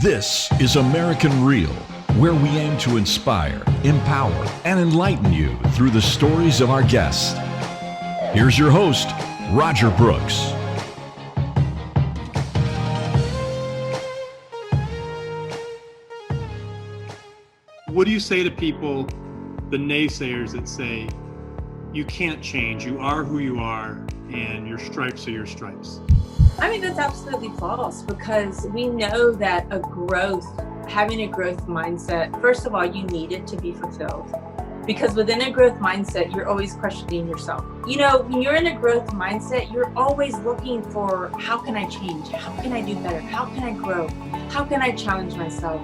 This is American Real, where we aim to inspire, empower, and enlighten you through the stories of our guests. Here's your host, Roger Brooks. What do you say to people, the naysayers that say, you can't change, you are who you are, and your stripes are your stripes? I mean, that's absolutely false, because we know that having a growth mindset, first of all, you need it to be fulfilled. Because within a growth mindset, you're always questioning yourself. You know, when you're in a growth mindset, you're always looking for, how can I change? How can I do better? How can I grow? How can I challenge myself?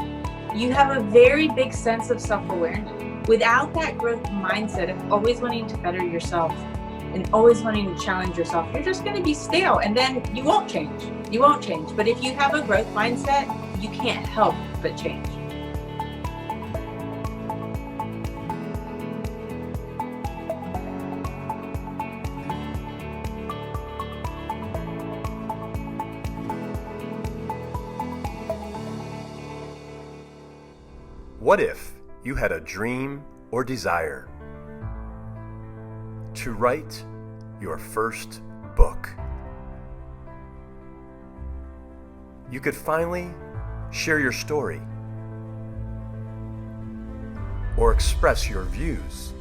You have a very big sense of self-awareness. Without that growth mindset of always wanting to better yourself and always wanting to challenge yourself, you're just going to be stale, and then you won't change. You won't change. But if you have a growth mindset, you can't help but change. What if you had a dream or desire to write your first book? You could finally share your story or express your views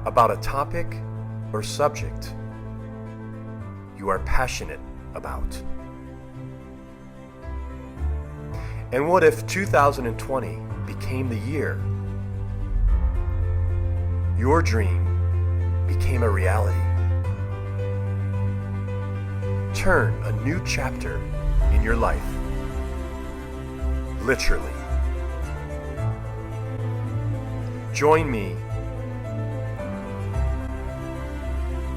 about a topic or subject you are passionate about. And what if 2020 became the year your dream became a reality? Turn a new chapter in your life, literally. Join me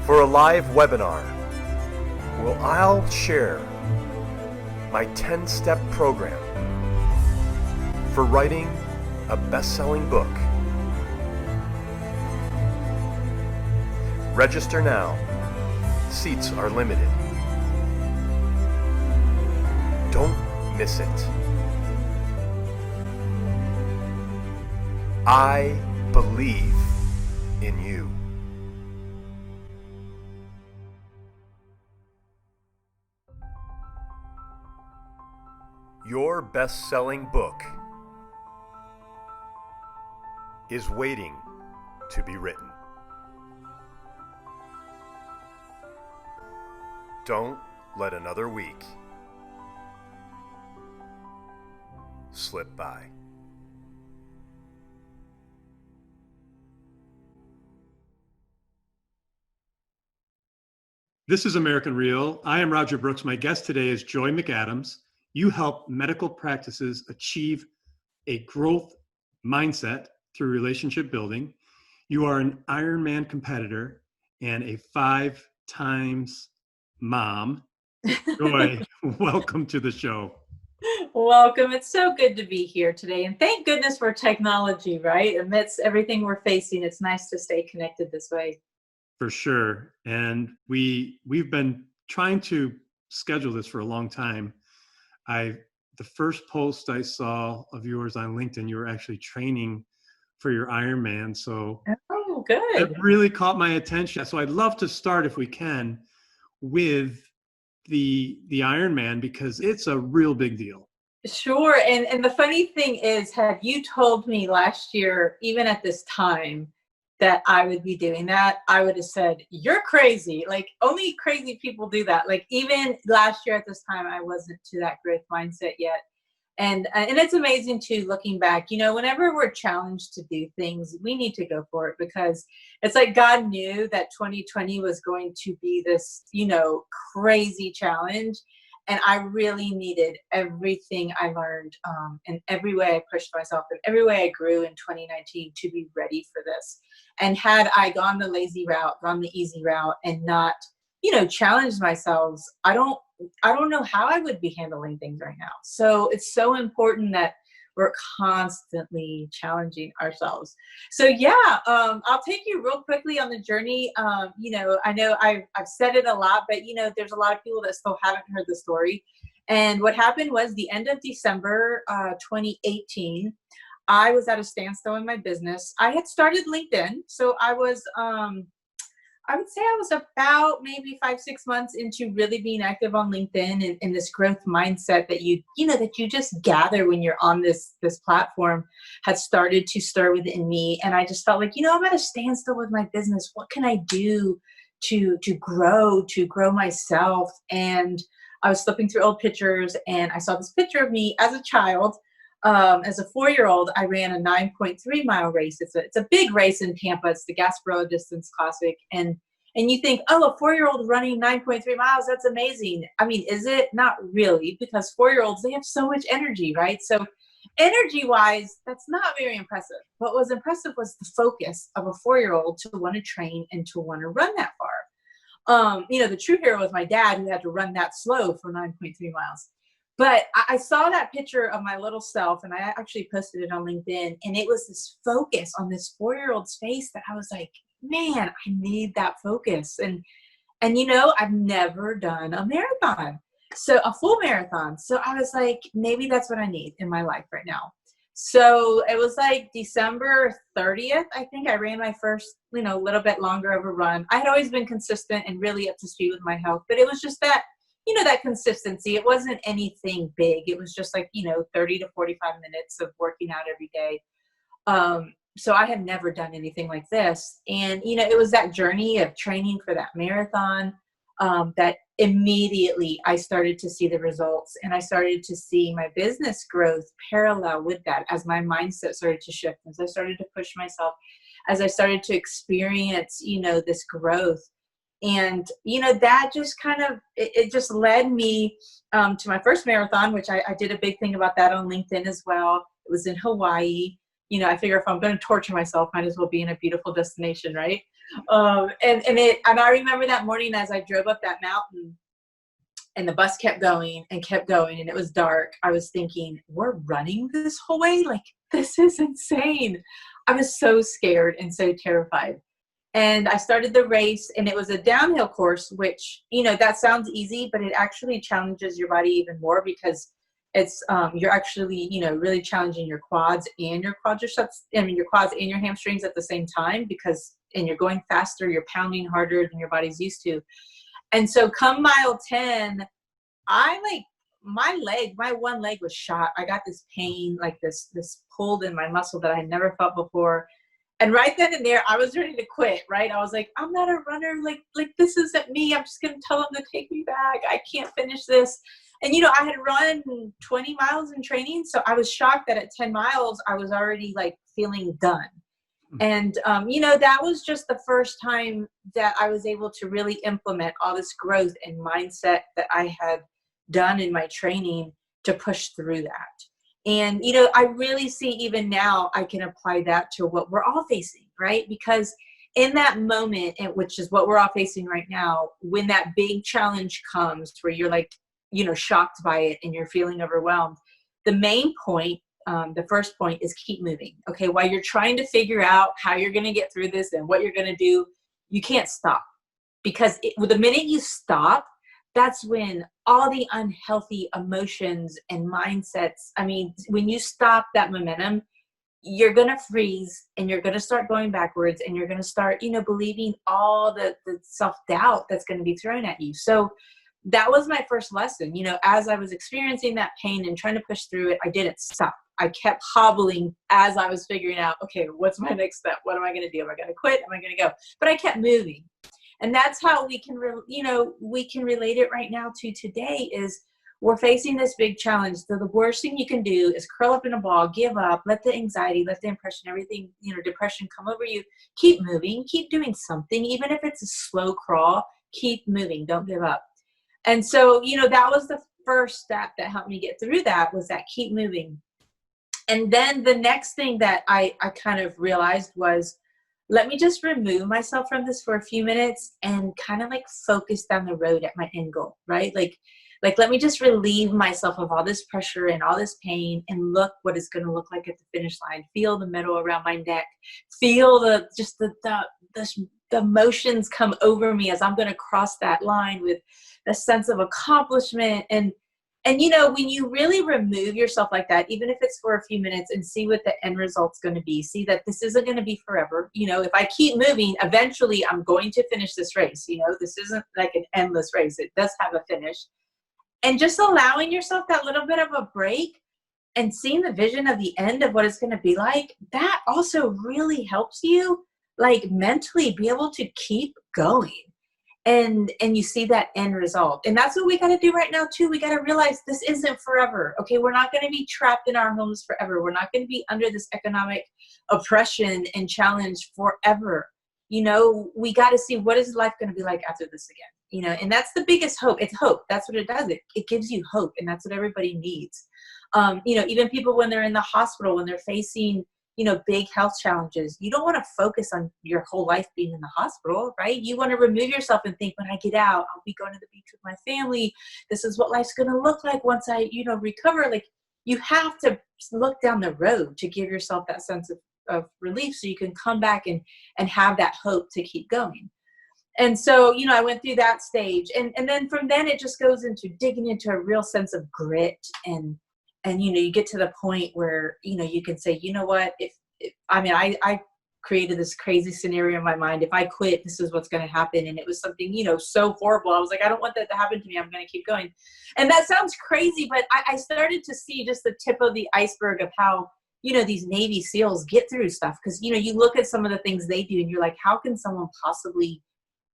for a live webinar where I'll share my 10-step program for writing a best-selling book. Register now. Seats are limited. Don't miss it. I believe in you. Your best-selling book is waiting to be written. Don't let another week slip by. This is American Real. I am Roger Brooks. My guest today is Joy Mcadams. You help medical practices achieve a growth mindset through relationship building. You are an Ironman competitor and a 5 times mom. Joy, welcome to the show. Welcome. It's so good to be here today. And thank goodness for technology, right? Amidst everything we're facing, it's nice to stay connected this way. For sure. And we've been trying to schedule this for a long time. The first post I saw of yours on LinkedIn, you were actually training for your Ironman. So oh, good. It really caught my attention. So I'd love to start, if we can, with the Ironman, because it's a real big deal. Sure. And the funny thing is, had you told me last year, even at this time, that I would be doing that, I would have said, you're crazy. Like, only crazy people do that. Like, even last year at this time, I wasn't to that growth mindset yet. And it's amazing too, looking back, you know, whenever we're challenged to do things, we need to go for it, because it's like God knew that 2020 was going to be this, you know, crazy challenge. And I really needed everything I learned, and every way I pushed myself and every way I grew in 2019 to be ready for this. And had I gone the lazy route, gone the easy route, and not, you know, challenged myself, I don't know how I would be handling things right now. So it's so important that we're constantly challenging ourselves. So yeah, I'll take you real quickly on the journey. You know I've said it a lot, but you know, there's a lot of people that still haven't heard the story. And what happened was the end of December 2018, I was at a standstill in my business. I had started LinkedIn. So I was, I would say I was about maybe 5-6 months into really being active on LinkedIn, and this growth mindset that that you just gather when you're on this platform had started to stir within me. And I just felt like, I'm at a standstill with my business. What can I do to grow myself? And I was flipping through old pictures, and I saw this picture of me as a child. As a 4-year-old, I ran a 9.3 mile race. It's a big race in Tampa. It's the Gasparilla Distance Classic. And you think, oh, a 4-year-old running 9.3 miles, that's amazing. I mean, is it? Not really, because 4-year-olds, they have so much energy, right? So energy wise, that's not very impressive. What was impressive was the focus of a 4-year-old to want to train and to want to run that far. The true hero was my dad, who had to run that slow for 9.3 miles. But I saw that picture of my little self, and I actually posted it on LinkedIn, and it was this focus on this 4-year-old's face that I was like, man, I need that focus. And I've never done a marathon, so a full marathon. So I was like, maybe that's what I need in my life right now. So it was like December 30th, I think I ran my first, little bit longer of a run. I had always been consistent and really up to speed with my health, but it was just that, that consistency. It wasn't anything big. It was just like, 30 to 45 minutes of working out every day. So I had never done anything like this. And, it was that journey of training for that marathon that immediately I started to see the results, and I started to see my business growth parallel with that as my mindset started to shift, as I started to push myself, as I started to experience, this growth. And, that just kind of, it just led me to my first marathon, which I did a big thing about that on LinkedIn as well. It was in Hawaii. I figure if I'm going to torture myself, might as well be in a beautiful destination, right? And I remember that morning as I drove up that mountain, and the bus kept going and kept going, and it was dark. I was thinking, we're running this whole way? Like, this is insane. I was so scared and so terrified. And I started the race, and it was a downhill course, which, that sounds easy, but it actually challenges your body even more, because it's, you're actually, really challenging your quads and your quadriceps, your quads and your hamstrings at the same time, and you're going faster, you're pounding harder than your body's used to. And so come mile 10, my one leg was shot. I got this pain, like this pulled in my muscle that I had never felt before. And right then and there, I was ready to quit, right? I was like, I'm not a runner. Like this isn't me. I'm just going to tell them to take me back. I can't finish this. And, I had run 20 miles in training. So I was shocked that at 10 miles, I was already like feeling done. And, that was just the first time that I was able to really implement all this growth and mindset that I had done in my training to push through that. And, I really see even now I can apply that to what we're all facing, right? Because in that moment, which is what we're all facing right now, when that big challenge comes where you're like, shocked by it and you're feeling overwhelmed, the main point, the first point is keep moving. Okay. While you're trying to figure out how you're going to get through this and what you're going to do, you can't stop, because the minute you stop, that's when all the unhealthy emotions and mindsets, when you stop that momentum, you're going to freeze, and you're going to start going backwards, and you're going to start, believing all the self-doubt that's going to be thrown at you. So that was my first lesson. As I was experiencing that pain and trying to push through it, I didn't stop. I kept hobbling as I was figuring out, okay, what's my next step? What am I going to do? Am I going to quit? Am I going to go? But I kept moving. And that's how we can relate it right now to today. Is we're facing this big challenge. So the worst thing you can do is curl up in a ball, give up, let the anxiety, let the impression, everything, depression come over you. Keep moving, keep doing something. Even if it's a slow crawl, keep moving. Don't give up. And so, that was the first step that helped me get through that, was that keep moving. And then the next thing that I kind of realized was, let me just remove myself from this for a few minutes and kind of like focus down the road at my end goal, right? Like let me just relieve myself of all this pressure and all this pain, and look what it's going to look like at the finish line. Feel the metal around my neck. Feel the emotions come over me as I'm going to cross that line, with a sense of accomplishment. And And, when you really remove yourself like that, even if it's for a few minutes, and see what the end result's going to be, see that this isn't going to be forever. If I keep moving, eventually I'm going to finish this race. This isn't like an endless race. It does have a finish. And just allowing yourself that little bit of a break and seeing the vision of the end of what it's going to be like, that also really helps you like mentally be able to keep going. And you see that end result. And that's what we got to do right now too. We got to realize this isn't forever. Okay. We're not going to be trapped in our homes forever. We're not going to be under this economic oppression and challenge forever. We got to see, what is life going to be like after this again, and that's the biggest hope. It's hope. That's what it does. It gives you hope. And that's what everybody needs. Even people when they're in the hospital, when they're facing, big health challenges, you don't want to focus on your whole life being in the hospital, right? You want to remove yourself and think, when I get out, I'll be going to the beach with my family. This is what life's going to look like once I, recover. Like, you have to look down the road to give yourself that sense of relief, so you can come back and have that hope to keep going. And so, I went through that stage, and then from then it just goes into digging into a real sense of grit, and you get to the point where, you can say, you know what, if I created this crazy scenario in my mind. If I quit, this is what's going to happen. And it was something, so horrible. I was like, I don't want that to happen to me. I'm going to keep going. And that sounds crazy, but I started to see just the tip of the iceberg of how, these Navy SEALs get through stuff. Cause you look at some of the things they do and you're like, how can someone possibly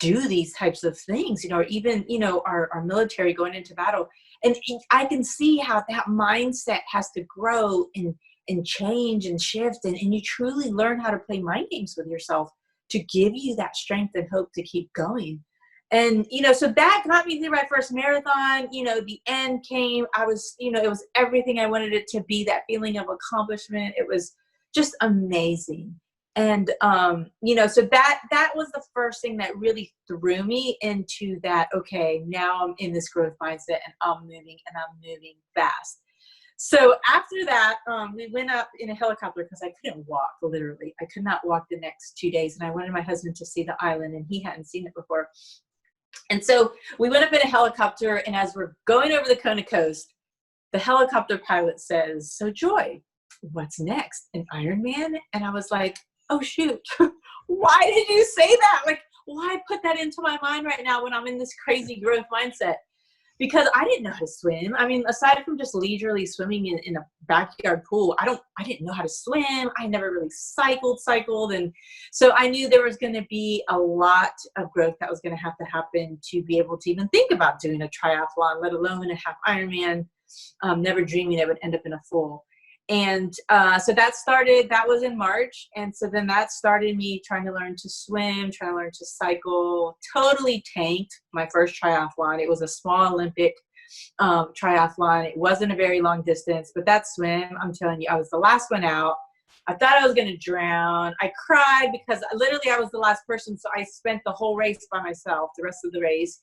do these types of things, or even, our military going into battle. And I can see how that mindset has to grow and change and shift. And you truly learn how to play mind games with yourself to give you that strength and hope to keep going. And, so that got me through my first marathon. The end came. I was, it was everything I wanted it to be, that feeling of accomplishment. It was just amazing. And, so that was the first thing that really threw me into that, okay, now I'm in this growth mindset and I'm moving fast. So after that, we went up in a helicopter because I couldn't walk, literally. I could not walk the next 2 days. And I wanted my husband to see the island, and he hadn't seen it before. And so we went up in a helicopter, and as we're going over the Kona coast, the helicopter pilot says, "So Joy, what's next? An Ironman?" And I was like, oh shoot, why did you say that? Like, why put that into my mind right now when I'm in this crazy growth mindset? Because I didn't know how to swim. I mean, aside from just leisurely swimming in a backyard pool, I didn't know how to swim. I never really cycled. And so I knew there was going to be a lot of growth that was going to happen to be able to even think about doing a triathlon, let alone a half Ironman, never dreaming it would end up in a full. And so that was in March. And so then that started me trying to learn to swim, trying to learn to cycle, totally tanked my first triathlon. It was a small Olympic triathlon. It wasn't a very long distance, but that swim, I'm telling you, I was the last one out. I thought I was going to drown. I cried because literally I was the last person. So I spent the whole race by myself, the rest of the race.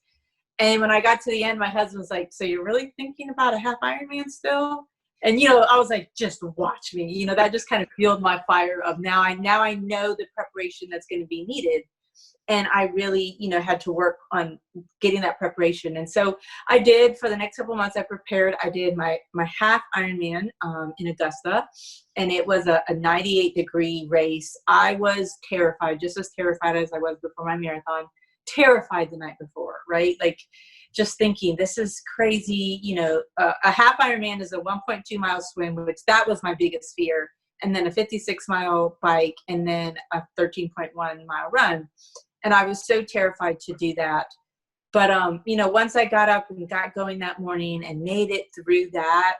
And when I got to the end, my husband was like, "So you're really thinking about a half Ironman still?" And, I was like, just watch me, that just kind of fueled my fire of now I know the preparation that's going to be needed. And I really, had to work on getting that preparation. And so I did. For the next couple of months, I prepared. I did my half Ironman in Augusta, and it was a 98-degree race. I was terrified, just as terrified as I was before my marathon, terrified the night before, right? Like, just thinking, this is crazy. A half Ironman is a 1.2 mile swim, which that was my biggest fear. And then a 56-mile bike, and then a 13.1 mile run. And I was so terrified to do that. But, once I got up and got going that morning and made it through that,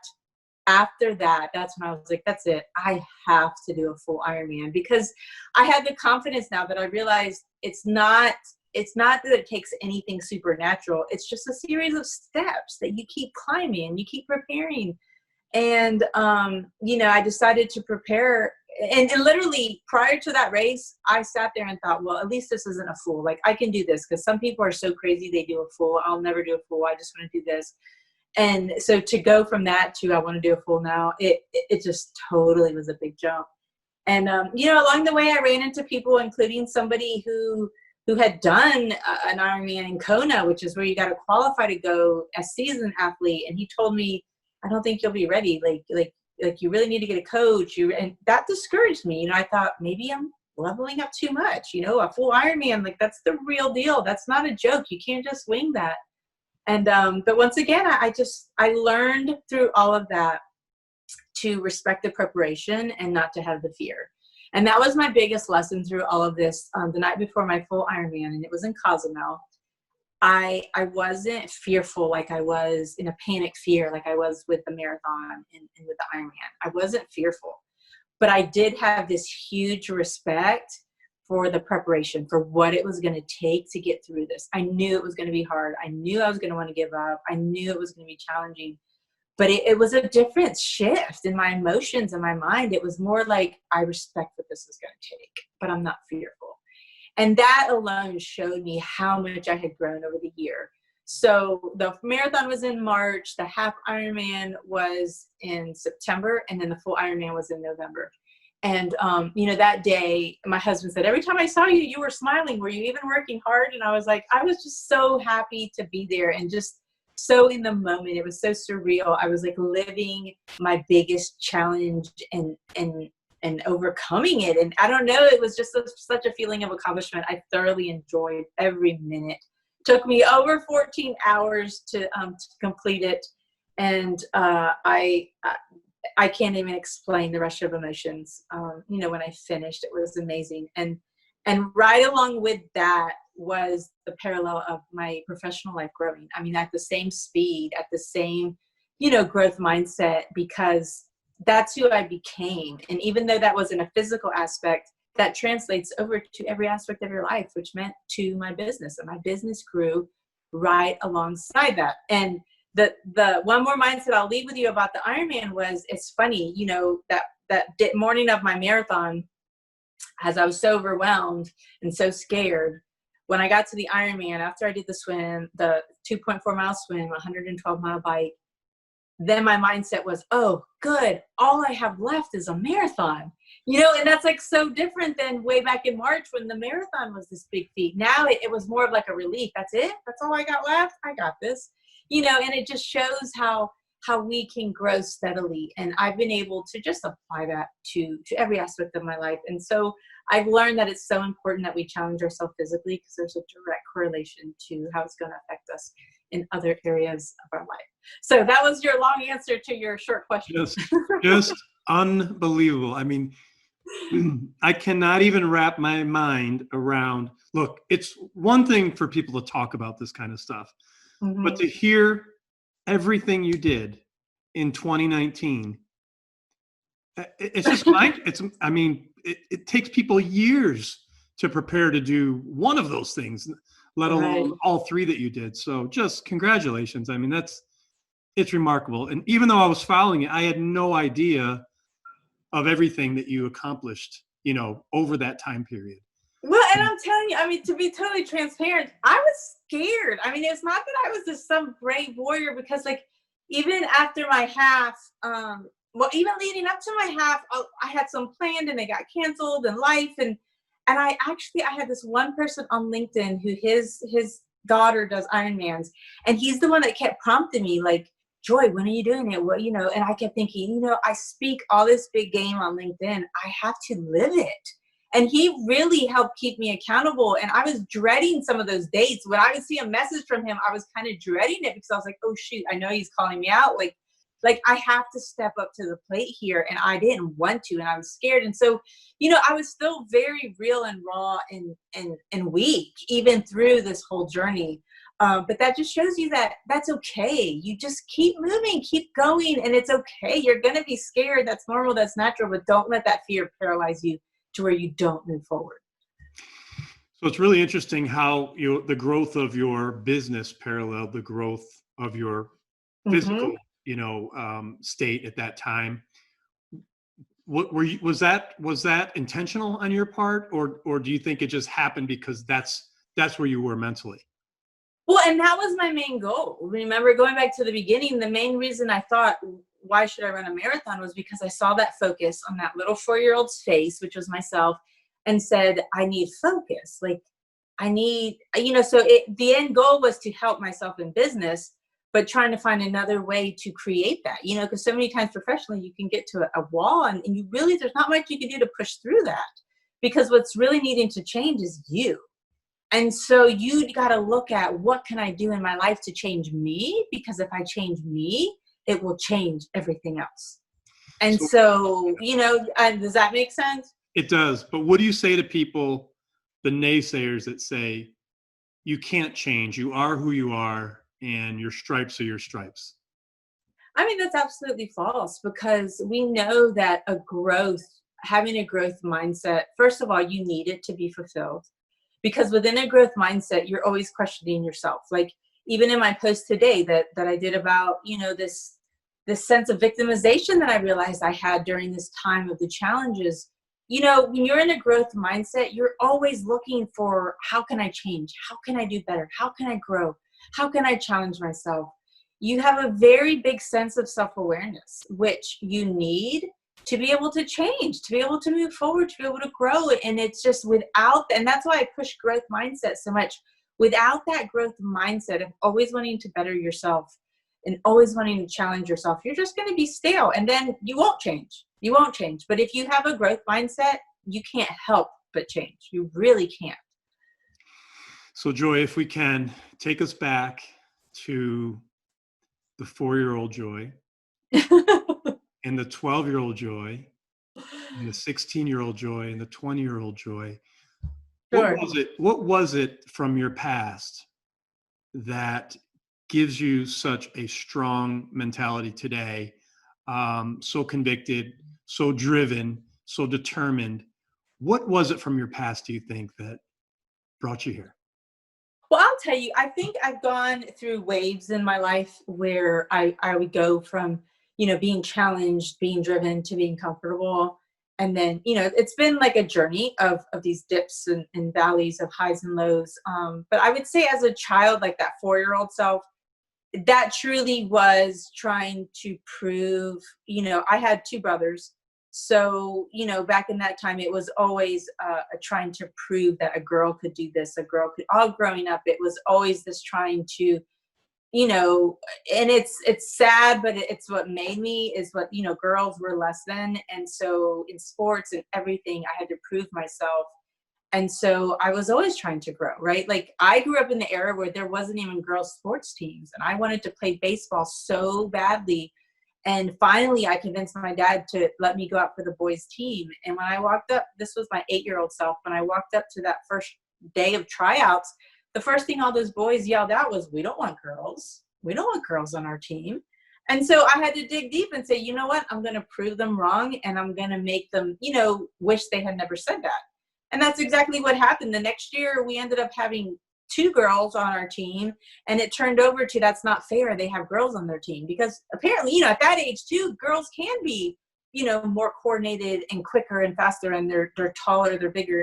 after that, that's when I was like, that's it. I have to do a full Ironman, because I had the confidence now that I realized it's not that it takes anything supernatural. It's just a series of steps that you keep climbing, you keep preparing. And, I decided to prepare. And literally prior to that race, I sat there and thought, well, at least this isn't a full. Like, I can do this, because some people are so crazy they do a full. I'll never do a full. I just want to do this. And so to go from that to I want to do a full now, it just totally was a big jump. And, along the way, I ran into people, including somebody who who had done an Ironman in Kona, which is where you got to qualify to go as seasoned athlete. And he told me, I don't think you'll be ready. Like you really need to get a coach. And that discouraged me. I thought maybe I'm leveling up too much, a full Ironman, like that's the real deal. That's not a joke. You can't just wing that. And, but once again, I learned through all of that to respect the preparation and not to have the fear. And that was my biggest lesson through all of this. The night before my full Ironman, and it was in Cozumel, I wasn't fearful like I was in a panic fear like I was with the marathon and with the Ironman. I wasn't fearful, but I did have this huge respect for the preparation, for what it was going to take to get through this. I knew it was going to be hard. I knew I was going to want to give up. I knew it was going to be challenging. But it was a different shift in my emotions and my mind. It was more like, I respect what this is going to take, but I'm not fearful. And that alone showed me how much I had grown over the year. So the marathon was in March, the half Ironman was in September, and then the full Ironman was in November. And, that day, my husband said, every time I saw you, you were smiling. Were you even working hard? And I was like, I was just so happy to be there and just so in the moment. It was so surreal. I was like living my biggest challenge and overcoming it. And I don't know, it was just such a feeling of accomplishment. I thoroughly enjoyed every minute. It took me over 14 hours to complete it. And I can't even explain the rush of emotions. When I finished, it was amazing. And right along with that was the parallel of my professional life growing. I mean, at the same speed, at the same, growth mindset, because that's who I became. And even though that wasn't a physical aspect, that translates over to every aspect of your life, which meant to my business. And my business grew right alongside that. And the one more mindset I'll leave with you about the Ironman was, it's funny, that morning of my marathon, as I was so overwhelmed and so scared, when I got to the Ironman, after I did the swim, the 2.4 mile swim, 112 mile bike, then my mindset was, oh, good. All I have left is a marathon, and that's like so different than way back in March when the marathon was this big feat. Now it was more of like a relief. That's it. That's all I got left. I got this, and it just shows how we can grow steadily. And I've been able to just apply that to every aspect of my life. And so I've learned that it's so important that we challenge ourselves physically, because there's a direct correlation to how it's going to affect us in other areas of our life. So that was your long answer to your short question. Just unbelievable. I mean, I cannot even wrap my mind around, look, it's one thing for people to talk about this kind of stuff, but to hear everything you did in 2019, it's just like, it takes people years to prepare to do one of those things, let alone all three that you did. So just congratulations. I mean, it's remarkable. And even though I was following it, I had no idea of everything that you accomplished, over that time period. Well, and I'm telling you, I mean, to be totally transparent, I was scared. I mean, it's not that I was just some brave warrior, because like, even after my half, even leading up to my half, I had some planned and they got canceled and life. And I had this one person on LinkedIn who his daughter does Ironmans, and he's the one that kept prompting me, like, Joy, when are you doing it? Well, and I kept thinking, I speak all this big game on LinkedIn. I have to live it. And he really helped keep me accountable. And I was dreading some of those dates. When I would see a message from him, I was kind of dreading it, because I was like, oh shoot, I know he's calling me out. Like I have to step up to the plate here. And I didn't want to, and I was scared. And so, I was still very real and raw and weak, even through this whole journey. But that just shows you that that's okay. You just keep moving, keep going, and it's okay. You're going to be scared. That's normal. That's natural. But don't let that fear paralyze you to where you don't move forward. So it's really interesting how the growth of your business paralleled the growth of your physical, state at that time. Was that intentional on your part, or do you think it just happened because that's where you were mentally? Well, and that was my main goal. Remember, going back to the beginning, the main reason I thought, why should I run a marathon, was because I saw that focus on that little 4-year-old's face, which was myself, and said, I need focus. Like, I need, so the end goal was to help myself in business, but trying to find another way to create that, because so many times professionally you can get to a wall and you really, there's not much you can do to push through that, because what's really needing to change is you. And so you got to look at, what can I do in my life to change me? Because if I change me, it will change everything else. And so, does that make sense? It does. But what do you say to people, the naysayers that say, you can't change, you are who you are, and your stripes are your stripes? I mean, that's absolutely false, because we know that having a growth mindset, first of all, you need it to be fulfilled. Because within a growth mindset, you're always questioning yourself. Like even in my post today that I did about, this sense of victimization that I realized I had during this time of the challenges. When you're in a growth mindset, you're always looking for, how can I change? How can I do better? How can I grow? How can I challenge myself? You have a very big sense of self-awareness, which you need to be able to change, to be able to move forward, to be able to grow. And it's just and that's why I push growth mindset so much. Without that growth mindset of always wanting to better yourself and always wanting to challenge yourself, you're just going to be stale, and then you won't change. You won't change. But if you have a growth mindset, you can't help but change. You really can't. So Joy, if we can, take us back to the 4-year-old Joy and the 12-year-old Joy and the 16-year-old Joy and the 20-year-old Joy. Sure. What was it from your past that gives you such a strong mentality today? So convicted, so driven, so determined. What was it from your past, do you think, that brought you here? Well, I'll tell you, I think I've gone through waves in my life where I would go from, being challenged, being driven, to being comfortable. And then, it's been like a journey of these dips and valleys, of highs and lows. But I would say as a child, like that 4-year-old self, that truly was trying to prove, I had 2 brothers. So, back in that time, it was always trying to prove that a girl could do this, a girl could, all growing up, it was always this trying to, and it's sad, but it's what made me, is what, girls were less than. And so in sports and everything, I had to prove myself. And so I was always trying to grow, right? Like I grew up in the era where there wasn't even girls sports teams, and I wanted to play baseball so badly. And finally I convinced my dad to let me go out for the boys team. And when I walked up, this was my 8-year-old self, when I walked up to that first day of tryouts, the first thing all those boys yelled out was, "We don't want girls. We don't want girls on our team." And so I had to dig deep and say, you know what? I'm going to prove them wrong, and I'm going to make them, wish they had never said that. And that's exactly what happened. The next year, we ended up having 2 girls on our team, and it turned over to, that's not fair, they have girls on their team. Because apparently, at that age too, girls can be, more coordinated and quicker and faster, and they're taller, they're bigger.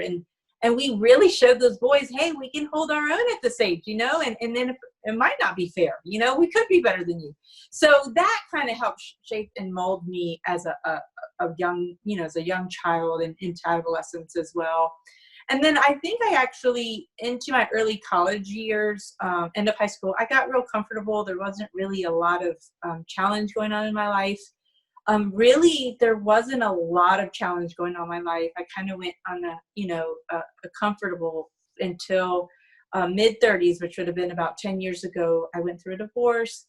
And we really showed those boys, hey, we can hold our own at this age, and then it might not be fair, we could be better than you. So that kind of helped shape and mold me as a young, as a young child, and into adolescence as well. And then I think I actually, into my early college years, end of high school, I got real comfortable. There wasn't really a lot of challenge going on in my life. Really, there wasn't a lot of challenge going on in my life. I kind of went on a comfortable until mid-30s, which would have been about 10 years ago. I went through a divorce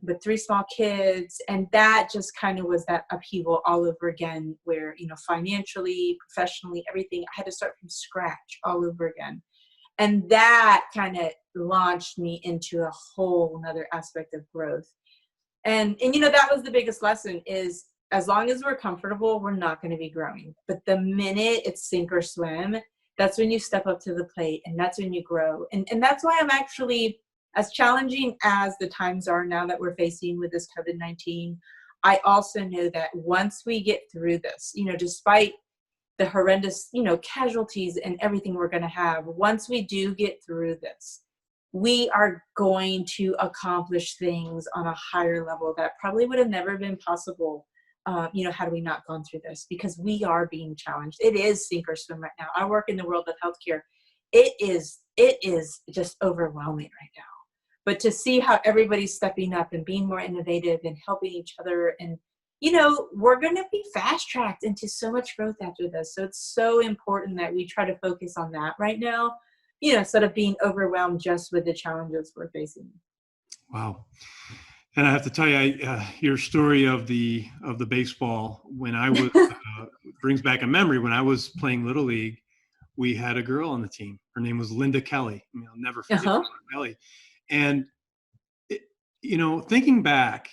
with 3 small kids. And that just kind of was that upheaval all over again, where, financially, professionally, everything, I had to start from scratch all over again. And that kind of launched me into a whole another aspect of growth. And that was the biggest lesson, is as long as we're comfortable, we're not going to be growing. But the minute it's sink or swim, that's when you step up to the plate, and that's when you grow. And that's why I'm actually, as challenging as the times are now that we're facing with this COVID-19, I also know that once we get through this, despite the horrendous, casualties and everything we're going to have, once we do get through this, we are going to accomplish things on a higher level that probably would have never been possible, had we not gone through this, because we are being challenged. It is sink or swim right now. I work in the world of healthcare. it is just overwhelming right now. But to see how everybody's stepping up and being more innovative and helping each other, and we're going to be fast tracked into so much growth after this. So it's so important that we try to focus on that right now, instead of being overwhelmed just with the challenges we're facing. Wow. And I have to tell you, your story of the baseball, when I was brings back a memory. When I was playing Little League, we had a girl on the team. Her name was Linda Kelly. I mean, I'll never forget Linda Kelly. And thinking back,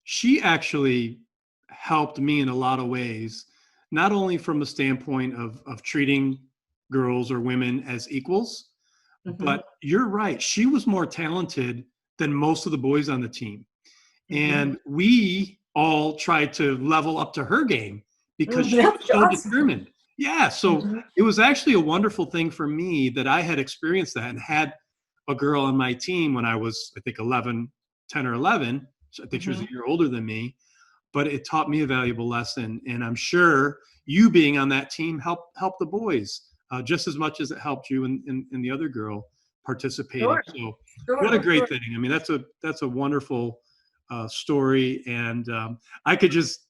she actually helped me in a lot of ways, not only from the standpoint of treating girls or women as equals, but you're right. She was more talented than most of the boys on the team. And we all tried to level up to her game because she was so determined. Yeah. So it was actually a wonderful thing for me that I had experienced that and had a girl on my team when I was, I think, 10 or 11. So I think she was a year older than me, but it taught me a valuable lesson. And I'm sure you being on that team helped the boys just as much as it helped you and the other girl participating. So what a great thing. I mean, that's a wonderful story. And I could just,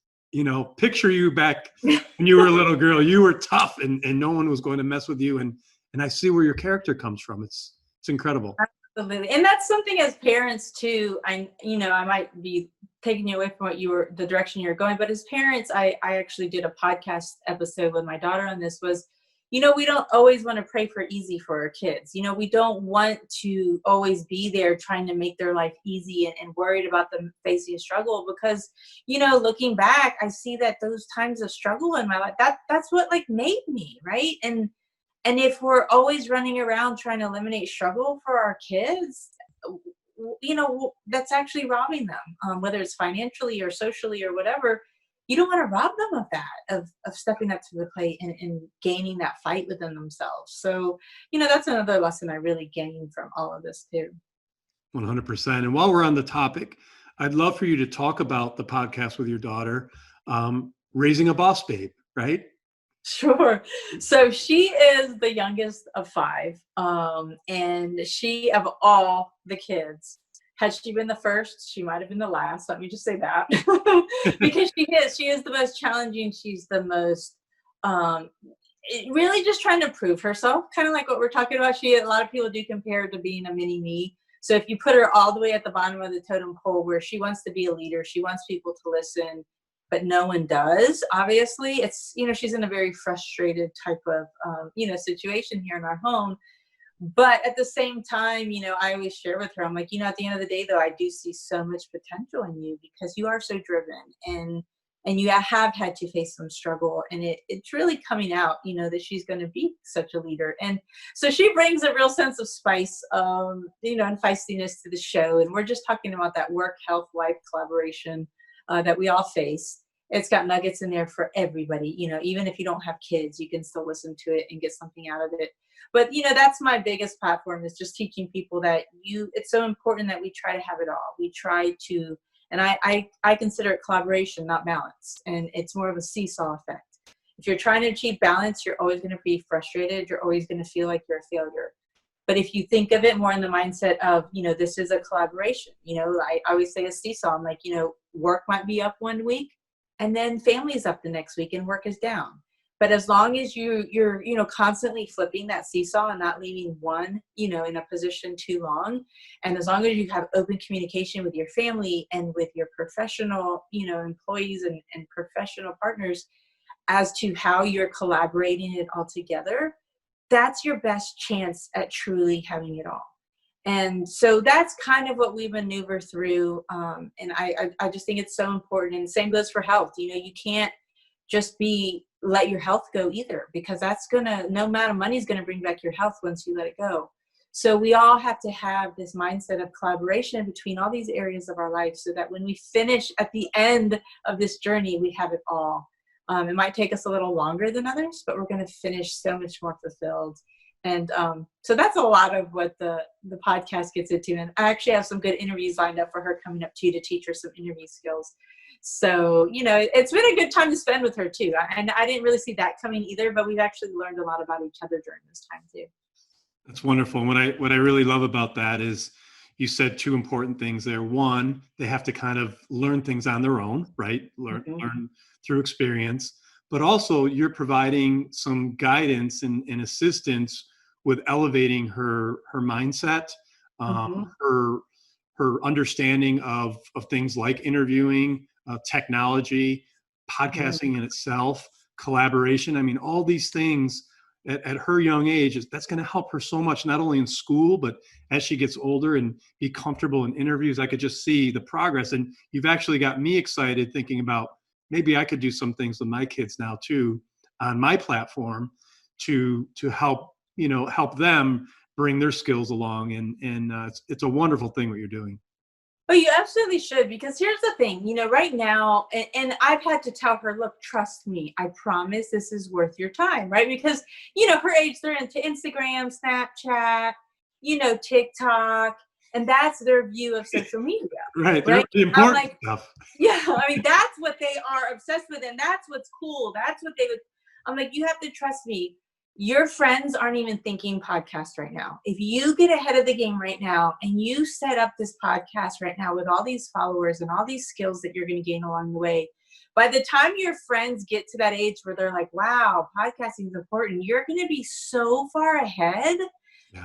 picture you back when you were a little girl. You were tough and no one was going to mess with you. And I see where your character comes from. It's incredible. Absolutely. And that's something as parents too, I might be taking you away from the direction you're going, but as parents, I actually did a podcast episode with my daughter on this. Was, we don't always want to pray for easy for our kids. We don't want to always be there trying to make their life easy and worried about them facing a struggle, because, looking back, I see that those times of struggle in my life, that's what made me, right? And if we're always running around trying to eliminate struggle for our kids, that's actually robbing them, whether it's financially or socially or whatever. You don't want to rob them of that, of stepping up to the plate and gaining that fight within themselves. So, that's another lesson I really gained from all of this too. 100%. And while we're on the topic, I'd love for you to talk about the podcast with your daughter, Raising a Boss Babe, right? Sure. So she is the youngest of 5. And she, of all the kids, had she been the first, she might have been the last. Let me just say that. Because she is the most challenging. She's the most, really just trying to prove herself, kind of like what we're talking about. A lot of people do compare her to being a mini me. So if you put her all the way at the bottom of the totem pole, where she wants to be a leader, she wants people to listen, but no one does, obviously, it's, she's in a very frustrated type of, situation here in our home. But at the same time, I always share with her, I'm like, at the end of the day, though, I do see so much potential in you, because you are so driven and you have had to face some struggle, and it's really coming out, that she's going to be such a leader. And so she brings a real sense of spice, and feistiness to the show. And we're just talking about that work, health, life collaboration that we all face. It's got nuggets in there for everybody. Even if you don't have kids, you can still listen to it and get something out of it. But, that's my biggest platform, is just teaching people that it's so important that we try to have it all. We try to, and I consider it collaboration, not balance. And it's more of a seesaw effect. If you're trying to achieve balance, you're always going to be frustrated. You're always going to feel like you're a failure. But if you think of it more in the mindset of, this is a collaboration, I always say a seesaw. I'm like, work might be up one week, and then family's up the next week and work is down. But as long as you're constantly flipping that seesaw and not leaving one, in a position too long, and as long as you have open communication with your family and with your professional, employees and professional partners as to how you're collaborating it all together, that's your best chance at truly having it all. And so that's kind of what we maneuver through. And I just think it's so important. And the same goes for health. You can't just let your health go either, because that's no amount of money is going to bring back your health once you let it go. So we all have to have this mindset of collaboration between all these areas of our life, so that when we finish at the end of this journey, we have it all. It might take us a little longer than others, but we're going to finish so much more fulfilled. And so that's a lot of what the podcast gets into. And I actually have some good interviews lined up for her coming up too, to teach her some interview skills. So, it's been a good time to spend with her too. And I didn't really see that coming either, but we've actually learned a lot about each other during this time too. That's wonderful. And what I really love about that is you said two important things there. One, they have to kind of learn things on their own, right? Learn through experience, but also you're providing some guidance and assistance with elevating her mindset, her understanding of things like interviewing, technology, podcasting in itself, collaboration. I mean, all these things at her young age, that's going to help her so much, not only in school, but as she gets older and be comfortable in interviews. I could just see the progress. And you've actually got me excited thinking about maybe I could do some things with my kids now too on my platform to help, help them bring their skills along. And it's a wonderful thing what you're doing. Oh, you absolutely should, because here's the thing, right now, and I've had to tell her, look, trust me, I promise this is worth your time, right? Because, her age, they're into Instagram, Snapchat, TikTok, and that's their view of social media. Right. Right? The important stuff. Yeah. I mean, that's what they are obsessed with. And that's what's cool. That's what they would, I'm like, you have to trust me. Your friends aren't even thinking podcast right now. If you get ahead of the game right now and you set up this podcast right now with all these followers and all these skills that you're going to gain along the way, by the time your friends get to that age where they're like, wow, podcasting is important, you're going to be so far ahead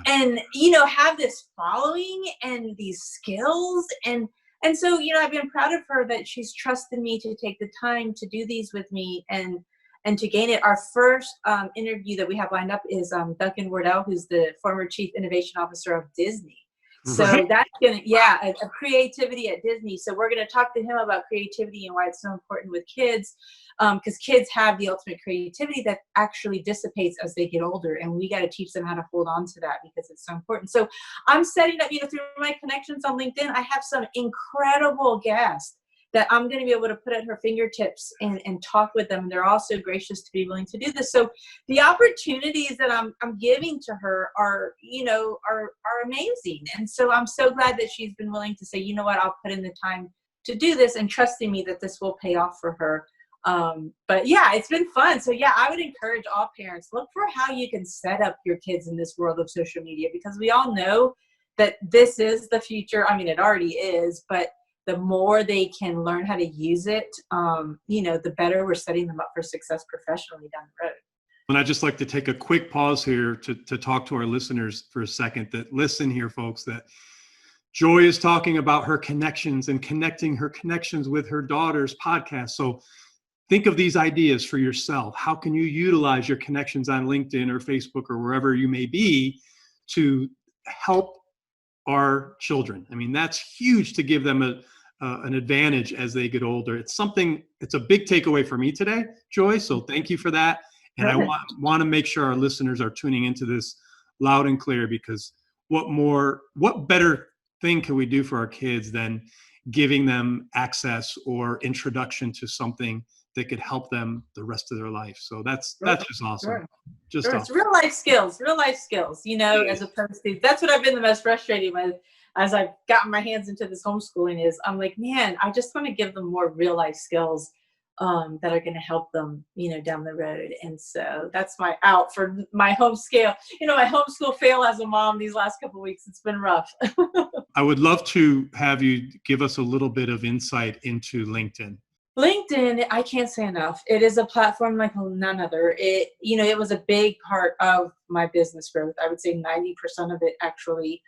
and, have this following and these skills. And so, I've been proud of her that she's trusted me to take the time to do these with me and to gain it. Our first interview that we have lined up is Duncan Wardell, who's the former Chief Innovation Officer of Disney. So that's going to, a creativity at Disney. So we're going to talk to him about creativity and why it's so important with kids, because kids have the ultimate creativity that actually dissipates as they get older. And we got to teach them how to hold on to that because it's so important. So I'm setting up, through my connections on LinkedIn, I have some incredible guests that I'm going to be able to put at her fingertips and talk with them. And they're all so gracious to be willing to do this. So the opportunities that I'm giving to her are amazing. And so I'm so glad that she's been willing to say, you know what, I'll put in the time to do this, and trusting me that this will pay off for her. But yeah, it's been fun. So yeah, I would encourage all parents, look for how you can set up your kids in this world of social media, because we all know that this is the future. I mean, it already is, but the more they can learn how to use it, the better we're setting them up for success professionally down the road. And I'd just like to take a quick pause here to talk to our listeners for a second. That listen here, folks, that Joy is talking about her connections and connecting her connections with her daughter's podcast. So think of these ideas for yourself. How can you utilize your connections on LinkedIn or Facebook or wherever you may be to help our children? I mean, that's huge to give them an advantage as they get older. It's a big takeaway for me today, Joy. So thank you for that. And I want to make sure our listeners are tuning into this loud and clear, because what better thing can we do for our kids than giving them access or introduction to something that could help them the rest of their life. So that's just awesome. Just awesome. It's real life skills, as opposed to, that's what I've been the most frustrated with as I've gotten my hands into this homeschooling is I'm like, man, I just want to give them more real life skills that are going to help them, down the road. And so that's my out for my homeschool, my homeschool fail as a mom these last couple of weeks. It's been rough. I would love to have you give us a little bit of insight into LinkedIn. LinkedIn, I can't say enough. It is a platform like none other. It was a big part of my business growth. I would say 90% of it actually,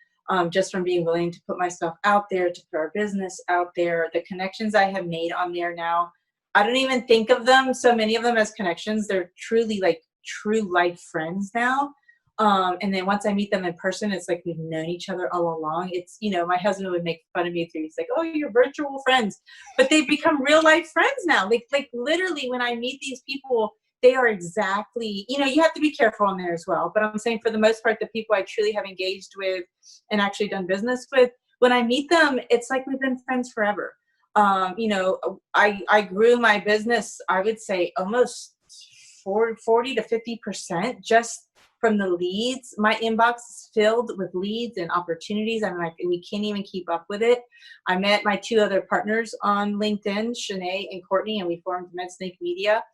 just from being willing to put myself out there, to put our business out there. The connections I have made on there now, I don't even think of them, so many of them, as connections. They're truly like true life friends now. And then once I meet them in person, it's like we've known each other all along. It's, my husband would make fun of me too. He's like, oh, you're virtual friends, but they've become real life friends now. Like literally when I meet these people, they are exactly, you have to be careful on there as well. But I'm saying for the most part, the people I truly have engaged with and actually done business with, when I meet them, it's like we've been friends forever. I grew my business, I would say almost 40 to 50% just from the leads. My inbox is filled with leads and opportunities. I'm like, we can't even keep up with it. I met my two other partners on LinkedIn, Shanae and Courtney, and we formed MedSnake Media.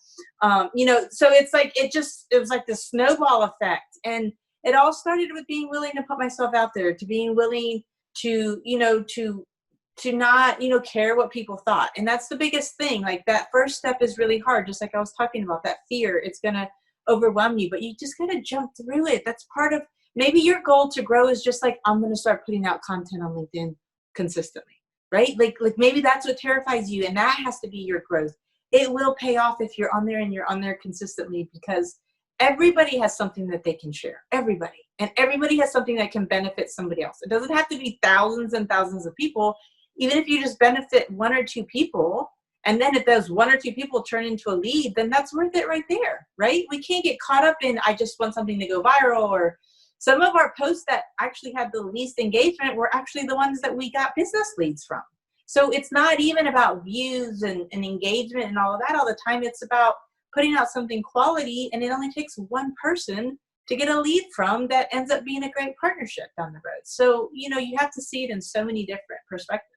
So it's like, it was like the snowball effect. And it all started with being willing to put myself out there, to being willing to, to not, care what people thought. And that's the biggest thing. Like that first step is really hard. Just like I was talking about, that fear, it's going to overwhelm you, but you just got to jump through it. That's part of, maybe your goal to grow is just like, I'm going to start putting out content on LinkedIn consistently, right? Like maybe that's what terrifies you, and that has to be your growth. It will pay off if you're on there and you're on there consistently, because everybody has something that they can share. Everybody. And everybody has something that can benefit somebody else. It doesn't have to be thousands and thousands of people. Even if you just benefit one or two people, and then if those one or two people turn into a lead, then that's worth it right there, right? We can't get caught up in, I just want something to go viral. Or some of our posts that actually had the least engagement were actually the ones that we got business leads from. So it's not even about views and engagement and all of that all the time. It's about putting out something quality, and it only takes one person to get a lead from that ends up being a great partnership down the road. So, you have to see it in so many different perspectives.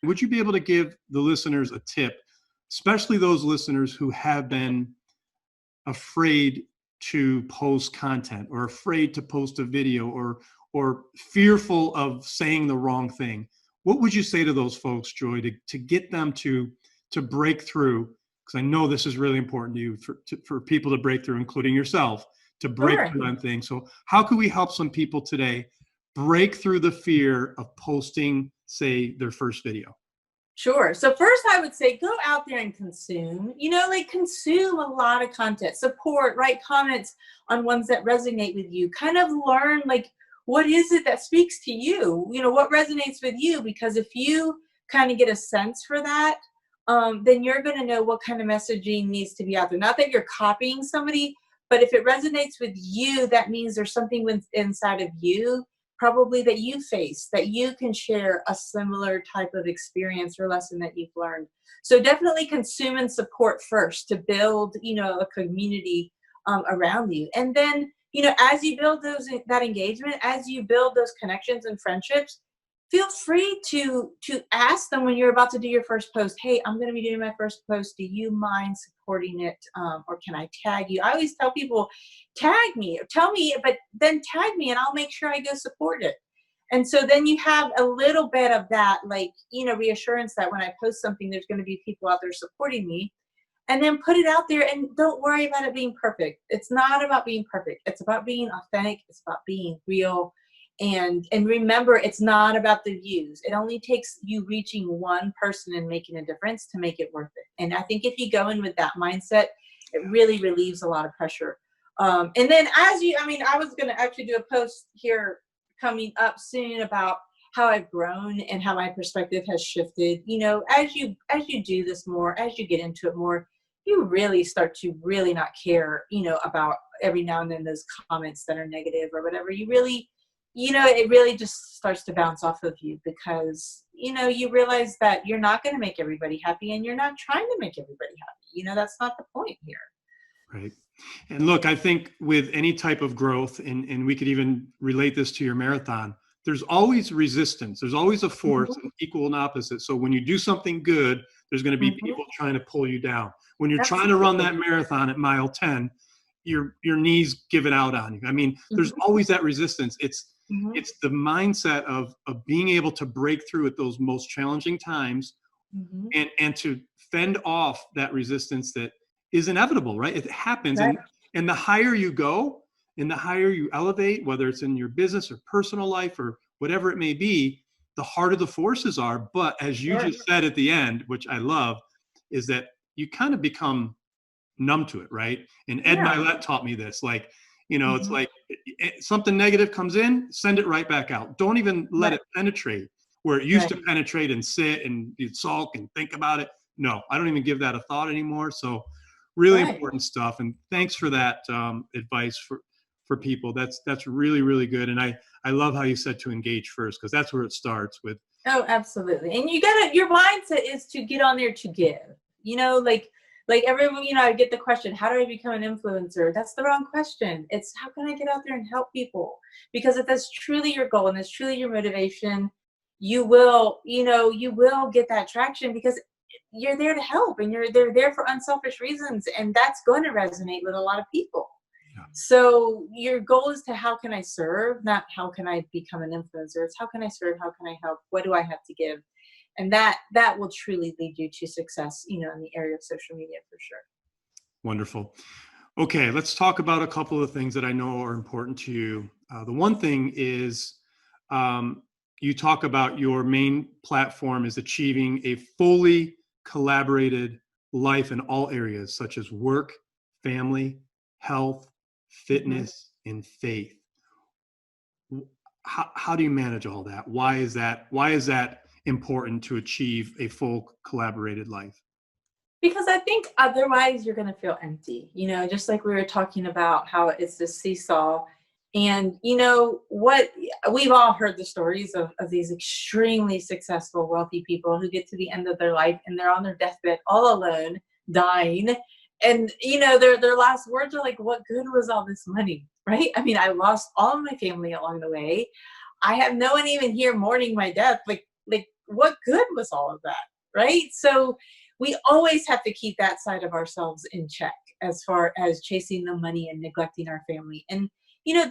Would you be able to give the listeners a tip, especially those listeners who have been afraid to post content, or afraid to post a video, or fearful of saying the wrong thing? What would you say to those folks, Joy, to get them to break through? Because I know this is really important to you, for people to break through, including yourself, to break through on things. So how can we help some people today break through the fear of posting, say, their first video? Sure. So first I would say, go out there and consume, consume a lot of content, support, write comments on ones that resonate with you, kind of learn, what is it that speaks to you? What resonates with you? Because if you kind of get a sense for that, then you're going to know what kind of messaging needs to be out there. Not that you're copying somebody, but if it resonates with you, that means there's something inside of you, probably that you face, that you can share a similar type of experience or lesson that you've learned. So definitely consume and support first to build, a community around you. And then, as you build that engagement, as you build those connections and friendships, feel free to ask them when you're about to do your first post, hey, I'm going to be doing my first post. Do you mind supporting it? Or can I tag you? I always tell people, tag me, tell me, but then tag me and I'll make sure I go support it. And so then you have a little bit of that, reassurance that when I post something, there's going to be people out there supporting me. And then put it out there, and don't worry about it being perfect. It's not about being perfect. It's about being authentic. It's about being real. And remember, it's not about the views. It only takes you reaching one person and making a difference to make it worth it. And I think if you go in with that mindset, it really relieves a lot of pressure. And then I was going to actually do a post here coming up soon about how I've grown and how my perspective has shifted. As you do this more, as you get into it more, you really start to really not care, about every now and then those comments that are negative or whatever. You really, it really just starts to bounce off of you, because, you realize that you're not going to make everybody happy, and you're not trying to make everybody happy. That's not the point here. Right. And look, I think with any type of growth, and we could even relate this to your marathon, there's always resistance. There's always a force, equal and opposite. So when you do something good, there's going to be people trying to pull you down. When you're trying to run that marathon at mile 10, your knees give it out on you. There's always that resistance. It's the mindset of being able to break through at those most challenging times, and to fend off that resistance that is inevitable, right? It happens. Right. And the higher you go, and the higher you elevate, whether it's in your business or personal life or whatever it may be, the harder the forces are. But as you just said at the end, which I love, is that you kind of become numb to it, right? And Ed Milet taught me this. It's like something negative comes in, send it right back out. Don't even let it penetrate where it used to penetrate and sit and you'd sulk and think about it. No, I don't even give that a thought anymore. So really important stuff. And thanks for that advice for people. That's really, really good. And I love how you said to engage first, because that's where it starts with. Oh, absolutely. And your mindset is to get on there to give, like everyone, I get the question, how do I become an influencer? That's the wrong question. It's how can I get out there and help people? Because if that's truly your goal and that's truly your motivation, you will get that traction, because you're there to help, and they're there for unselfish reasons. And that's going to resonate with a lot of people. So your goal is to how can I serve, not how can I become an influencer. It's how can I serve? How can I help? What do I have to give? And that will truly lead you to success, in the area of social media for sure. Wonderful. Okay, let's talk about a couple of things that I know are important to you. The one thing is you talk about your main platform is achieving a fully collaborated life in all areas, such as work, family, health, fitness, and faith. How do you manage all that? Why is that important to achieve a full collaborated life? Because I think otherwise you're going to feel empty, just like we were talking about how it's this seesaw. And what we've all heard the stories of these extremely successful, wealthy people who get to the end of their life and they're on their deathbed all alone, dying. And, their last words are like, what good was all this money? Right? I mean, I lost all of my family along the way. I have no one even here mourning my death. Like what good was all of that? Right? So we always have to keep that side of ourselves in check as far as chasing the money and neglecting our family. And,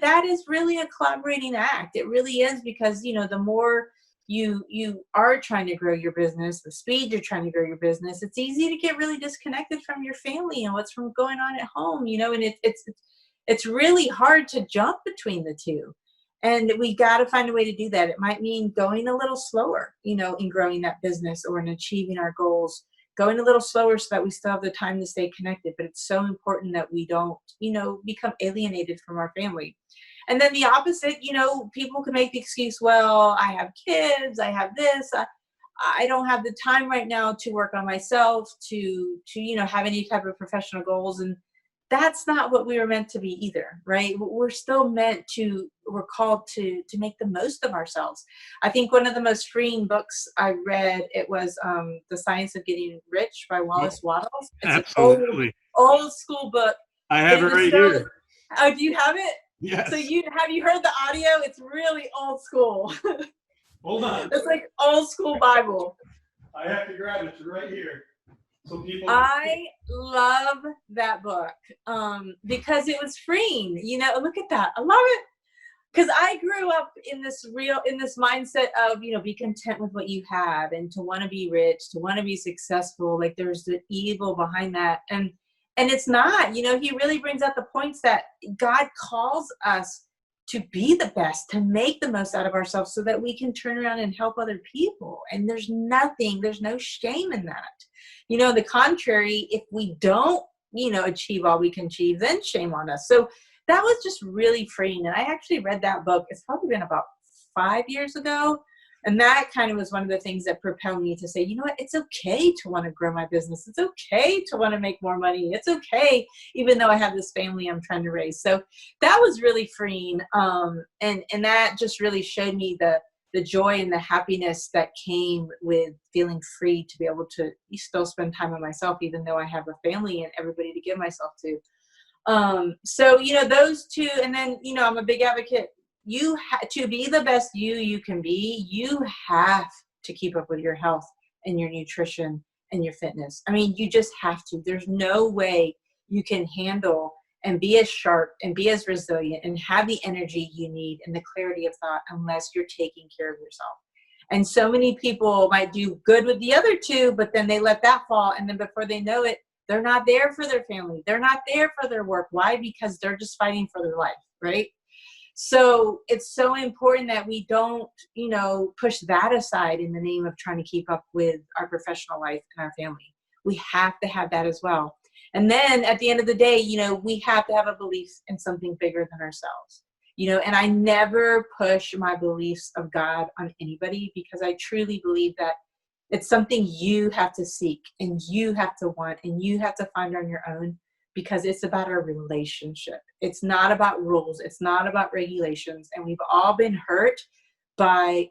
that is really a collaborating act. It really is, because, the more you are trying to grow your business, the speed you're trying to grow your business, it's easy to get really disconnected from your family and what's from going on at home, and it's really hard to jump between the two. And we got to find a way to do that. It might mean going a little slower, in growing that business or in achieving our goals, going a little slower so that we still have the time to stay connected. But it's so important that we don't, become alienated from our family. And then the opposite, people can make the excuse, well, I have kids, I have this, I don't have the time right now to work on myself, to have any type of professional goals. And that's not what we were meant to be either, right? We're still we're called to make the most of ourselves. I think one of the most freeing books I read, it was The Science of Getting Rich by Wallace Wattles. It's Absolutely. an old school book. I have it right here. Oh, do you have it? Yes. So have you heard the audio? It's really old school. Hold on. It's like old school Bible. I have to grab it. It's right here. So I love that book because it was freeing. Look at that. I love it. Because I grew up in this mindset of, be content with what you have and to want to be rich, to want to be successful. Like there's the evil behind that. And it's not, he really brings out the points that God calls us to be the best, to make the most out of ourselves so that we can turn around and help other people. And there's no shame in that. The contrary, if we don't, achieve all we can achieve, then shame on us. So that was just really freeing. And I actually read that book. It's probably been about 5 years ago. And that kind of was one of the things that propelled me to say, you know what, it's okay to want to grow my business. It's okay to want to make more money. It's okay, even though I have this family I'm trying to raise. So that was really freeing. And that just really showed me the joy and the happiness that came with feeling free to be able to still spend time on myself, even though I have a family and everybody to give myself to. So, those two, and then, I'm a big advocate. To be the best you can be, you have to keep up with your health and your nutrition and your fitness. I mean, you just have to. There's no way you can handle and be as sharp and be as resilient and have the energy you need and the clarity of thought unless you're taking care of yourself. And so many people might do good with the other two, but then they let that fall. And then before they know it, they're not there for their family. They're not there for their work. Why? Because they're just fighting for their life, right? So it's so important that we don't, push that aside in the name of trying to keep up with our professional life and our family. We have to have that as well. And then at the end of the day, we have to have a belief in something bigger than ourselves, and I never push my beliefs of God on anybody because I truly believe that it's something you have to seek and you have to want and you have to find on your own. Because it's about our relationship. It's not about rules. It's not about regulations. And we've all been hurt by,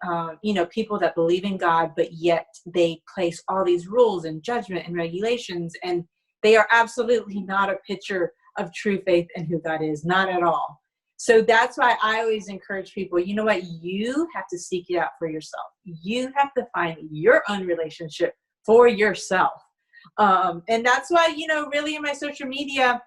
people that believe in God, but yet they place all these rules and judgment and regulations. And they are absolutely not a picture of true faith and who God is. Not at all. So that's why I always encourage people, you know what? You have to seek it out for yourself. You have to find your own relationship for yourself. And that's why, really in my social media,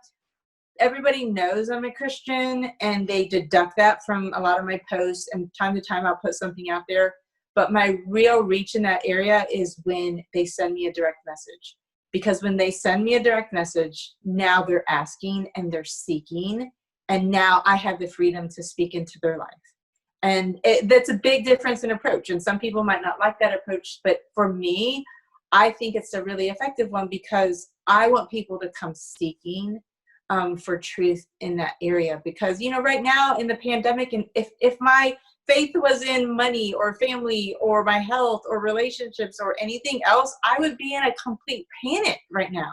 everybody knows I'm a Christian, and they deduct that from a lot of my posts, and time to time I'll put something out there. But my real reach in that area is when they send me a direct message. Because when they send me a direct message, now they're asking and they're seeking, and now I have the freedom to speak into their life. And that's a big difference in approach. And some people might not like that approach, but for me, I think it's a really effective one, because I want people to come seeking for truth in that area. Because, right now in the pandemic, and if my faith was in money or family or my health or relationships or anything else, I would be in a complete panic right now.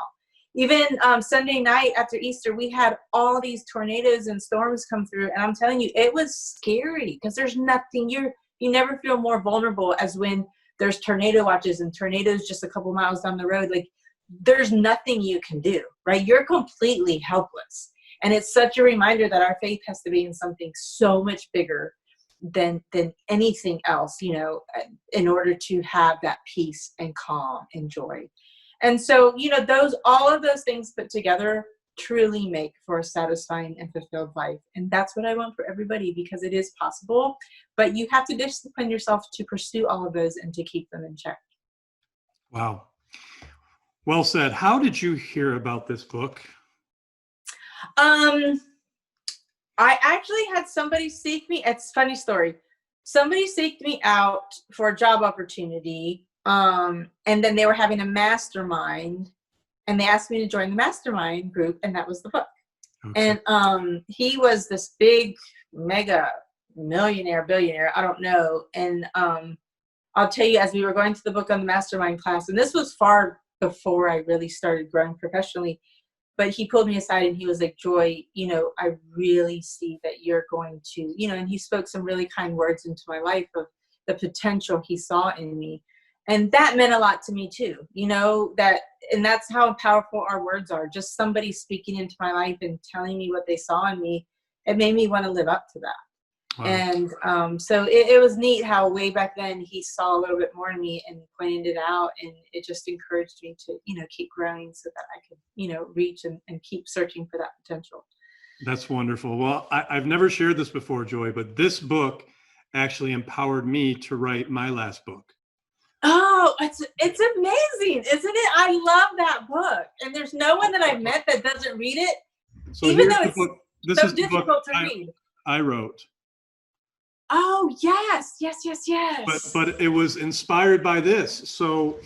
Even Sunday night after Easter, we had all these tornadoes and storms come through. And I'm telling you, it was scary, because there's nothing, you never feel more vulnerable as when there's tornado watches and tornadoes just a couple miles down the road. Like, there's nothing you can do, right? You're completely helpless. And it's such a reminder that our faith has to be in something so much bigger than anything else, in order to have that peace and calm and joy. And so, all of those things put together truly make for a satisfying and fulfilled life. And that's what I want for everybody, because it is possible, but you have to discipline yourself to pursue all of those and to keep them in check. Wow. Well said. How did you hear about this book? I actually had somebody seek me. It's a funny story. Somebody seeked me out for a job opportunity. And then they were having a mastermind, and they asked me to join the mastermind group. And that was the book. Okay. And, he was this big, mega millionaire, billionaire, I don't know. And, I'll tell you, as we were going through the book on the mastermind class, and this was far before I really started growing professionally, but he pulled me aside and he was like, Joy, I really see that you're going to, and he spoke some really kind words into my life of the potential he saw in me. And that meant a lot to me too, and that's how powerful our words are. Just somebody speaking into my life and telling me what they saw in me, it made me want to live up to that. Wow. And so it was neat how way back then he saw a little bit more in me and pointed it out, and it just encouraged me to, keep growing so that I could, reach and keep searching for that potential. That's wonderful. Well, I've never shared this before, Joy, but this book actually empowered me to write my last book. Oh, it's amazing, isn't it? I love that book. And there's no one that I've met that doesn't read it, so even though it's so difficult to read. I wrote. Oh, yes. But it was inspired by this. So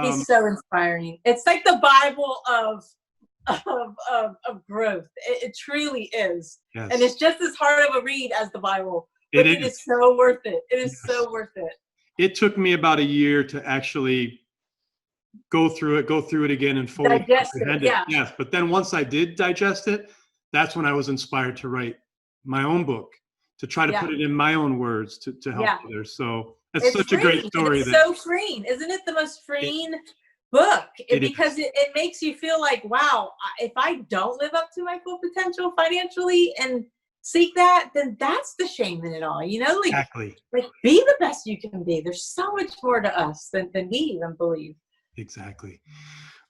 he's so inspiring. It's like the Bible of growth. It truly is. Yes. And it's just as hard of a read as the Bible. But it is so worth it. It is so worth it. It took me about a year to actually go through it again and fully comprehend it. Yes. But then once I did digest it, that's when I was inspired to write my own book, to try to put it in my own words to help others. So it's such a great story. It's so freeing. Isn't it the most freeing book? Because it makes you feel like, wow, if I don't live up to my full potential financially and seek that, then that's the shame in it all. Exactly. Like be the best you can be. There's so much more to us than we even believe. Exactly.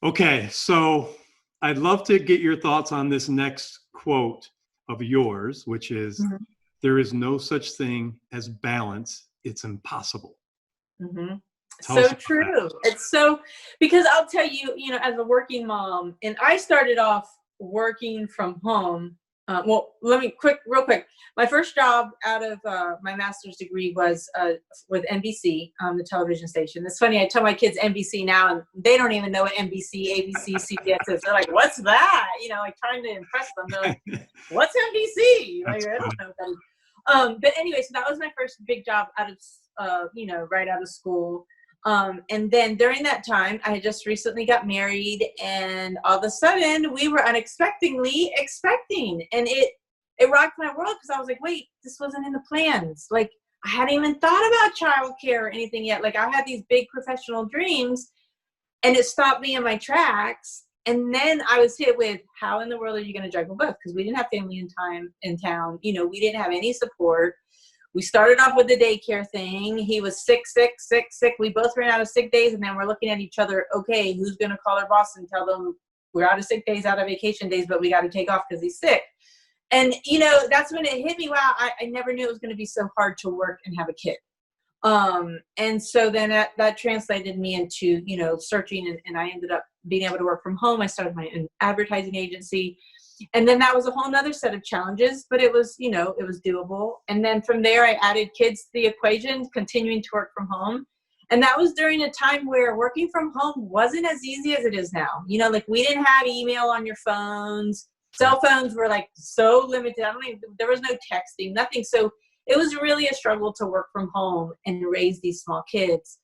Okay. So I'd love to get your thoughts on this next quote of yours, which is, there is no such thing as balance. It's impossible. Mm-hmm. So true. It's so, because I'll tell you, as a working mom, and I started off working from home. Well, let me real quick. My first job out of my master's degree was with NBC, the television station. It's funny. I tell my kids NBC now, and they don't even know what NBC, ABC, CBS is. They're like, "What's that?" Like trying to impress them. They're like, "What's NBC?" Like, I don't know what that is. But anyway, so that was my first big job out of, right out of school. And then during that time, I had just recently got married, and all of a sudden we were unexpectedly expecting, and it rocked my world, because I was like, wait, this wasn't in the plans. Like, I hadn't even thought about childcare or anything yet. Like, I had these big professional dreams, and it stopped me in my tracks. And then I was hit with, how in the world are you going to juggle both? Because we didn't have family in town. We didn't have any support. We started off with the daycare thing. He was sick. We both ran out of sick days, and then we're looking at each other. Okay, who's going to call our boss and tell them we're out of sick days, out of vacation days, but we got to take off because he's sick. And, you know, that's when it hit me. Wow, I never knew it was going to be so hard to work and have a kid. And so then that translated me into, you know, searching, and I ended up being able to work from home. I started my own advertising agency. And then that was a whole nother set of challenges, but it was, you know, it was doable. And then from there, I added kids to the equation, continuing to work from home. And that was during a time where working from home wasn't as easy as it is now. You know, like we didn't have email on your phones. Cell phones were like so limited. There was no texting, nothing. So it was really a struggle to work from home and raise these small kids,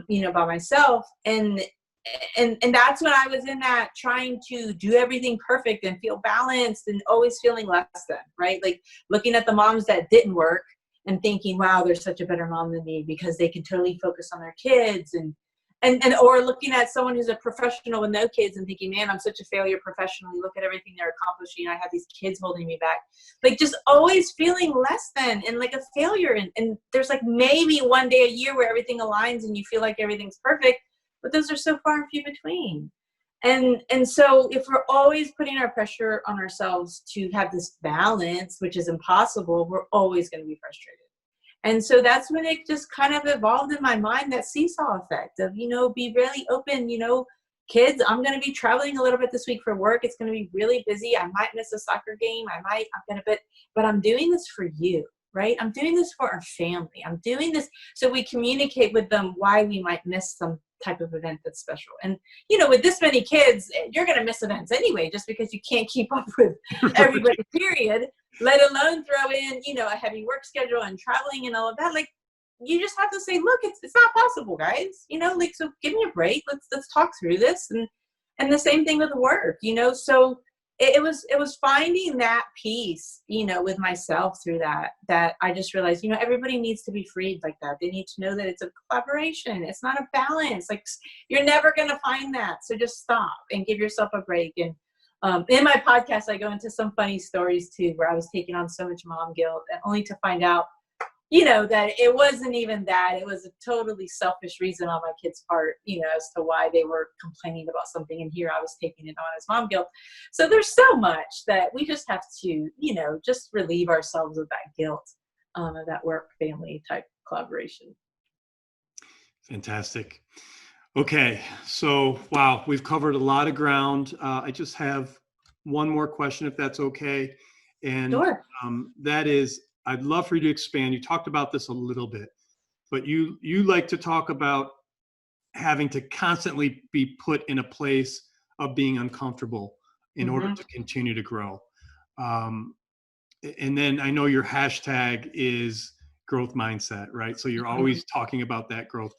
you know, by myself. And that's when I was in that trying to do everything perfect and feel balanced and always feeling less than, right? Like looking at the moms that didn't work and thinking, wow, they're such a better mom than me because they can totally focus on their kids, and or looking at someone who's a professional with no kids and thinking, man, I'm such a failure professionally. Look at everything they're accomplishing. I have these kids holding me back. Like just always feeling less than and like a failure. And there's like maybe one day a year where everything aligns and you feel like everything's perfect, but those are so far and few between. And so if we're always putting our pressure on ourselves to have this balance, which is impossible, we're always going to be frustrated. And so that's when it just kind of evolved in my mind, that seesaw effect of, you know, be really open, you know, kids, I'm going to be traveling a little bit this week for work. It's going to be really busy. I might miss a soccer game. But I'm doing this for you, right? I'm doing this for our family. I'm doing this so we communicate with them why we might miss some type of event that's special. And, you know, with this many kids, you're going to miss events anyway, just because you can't keep up with everybody, period. Let alone throw in, you know, a heavy work schedule and traveling and all of that. Like, you just have to say, look, it's not possible, guys. You know, like, so give me a break. Let's talk through this. And the same thing with work, you know. So it was finding that peace, you know, with myself through that I just realized, you know, everybody needs to be freed like that. They need to know that it's a collaboration. It's not a balance. Like, you're never going to find that. So just stop and give yourself a break. And in my podcast, I go into some funny stories too, where I was taking on so much mom guilt, and only to find out, you know, that it wasn't even that. It was a totally selfish reason on my kids' part, you know, as to why they were complaining about something. And here I was taking it on as mom guilt. So there's so much that we just have to, you know, just relieve ourselves of that guilt, of that work family type collaboration. Fantastic. Okay, so wow, we've covered a lot of ground. I just have one more question, if that's okay. And Sure. That is, I'd love for you to expand. You talked about this a little bit, but you like to talk about having to constantly be put in a place of being uncomfortable in order to continue to grow. And then I know your hashtag is growth mindset, right? So you're always talking about that growth.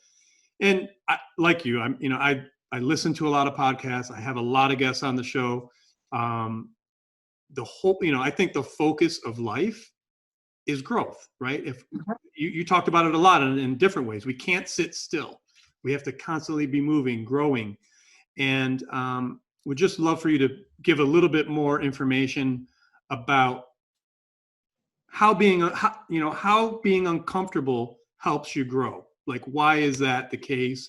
And like you, I listen to a lot of podcasts. I have a lot of guests on the show. The whole, you know, I think the focus of life is growth, right? If you talked about it a lot in different ways. We can't sit still. We have to constantly be moving, growing. And would just love for you to give a little bit more information about how being uncomfortable helps you grow. Like, why is that the case?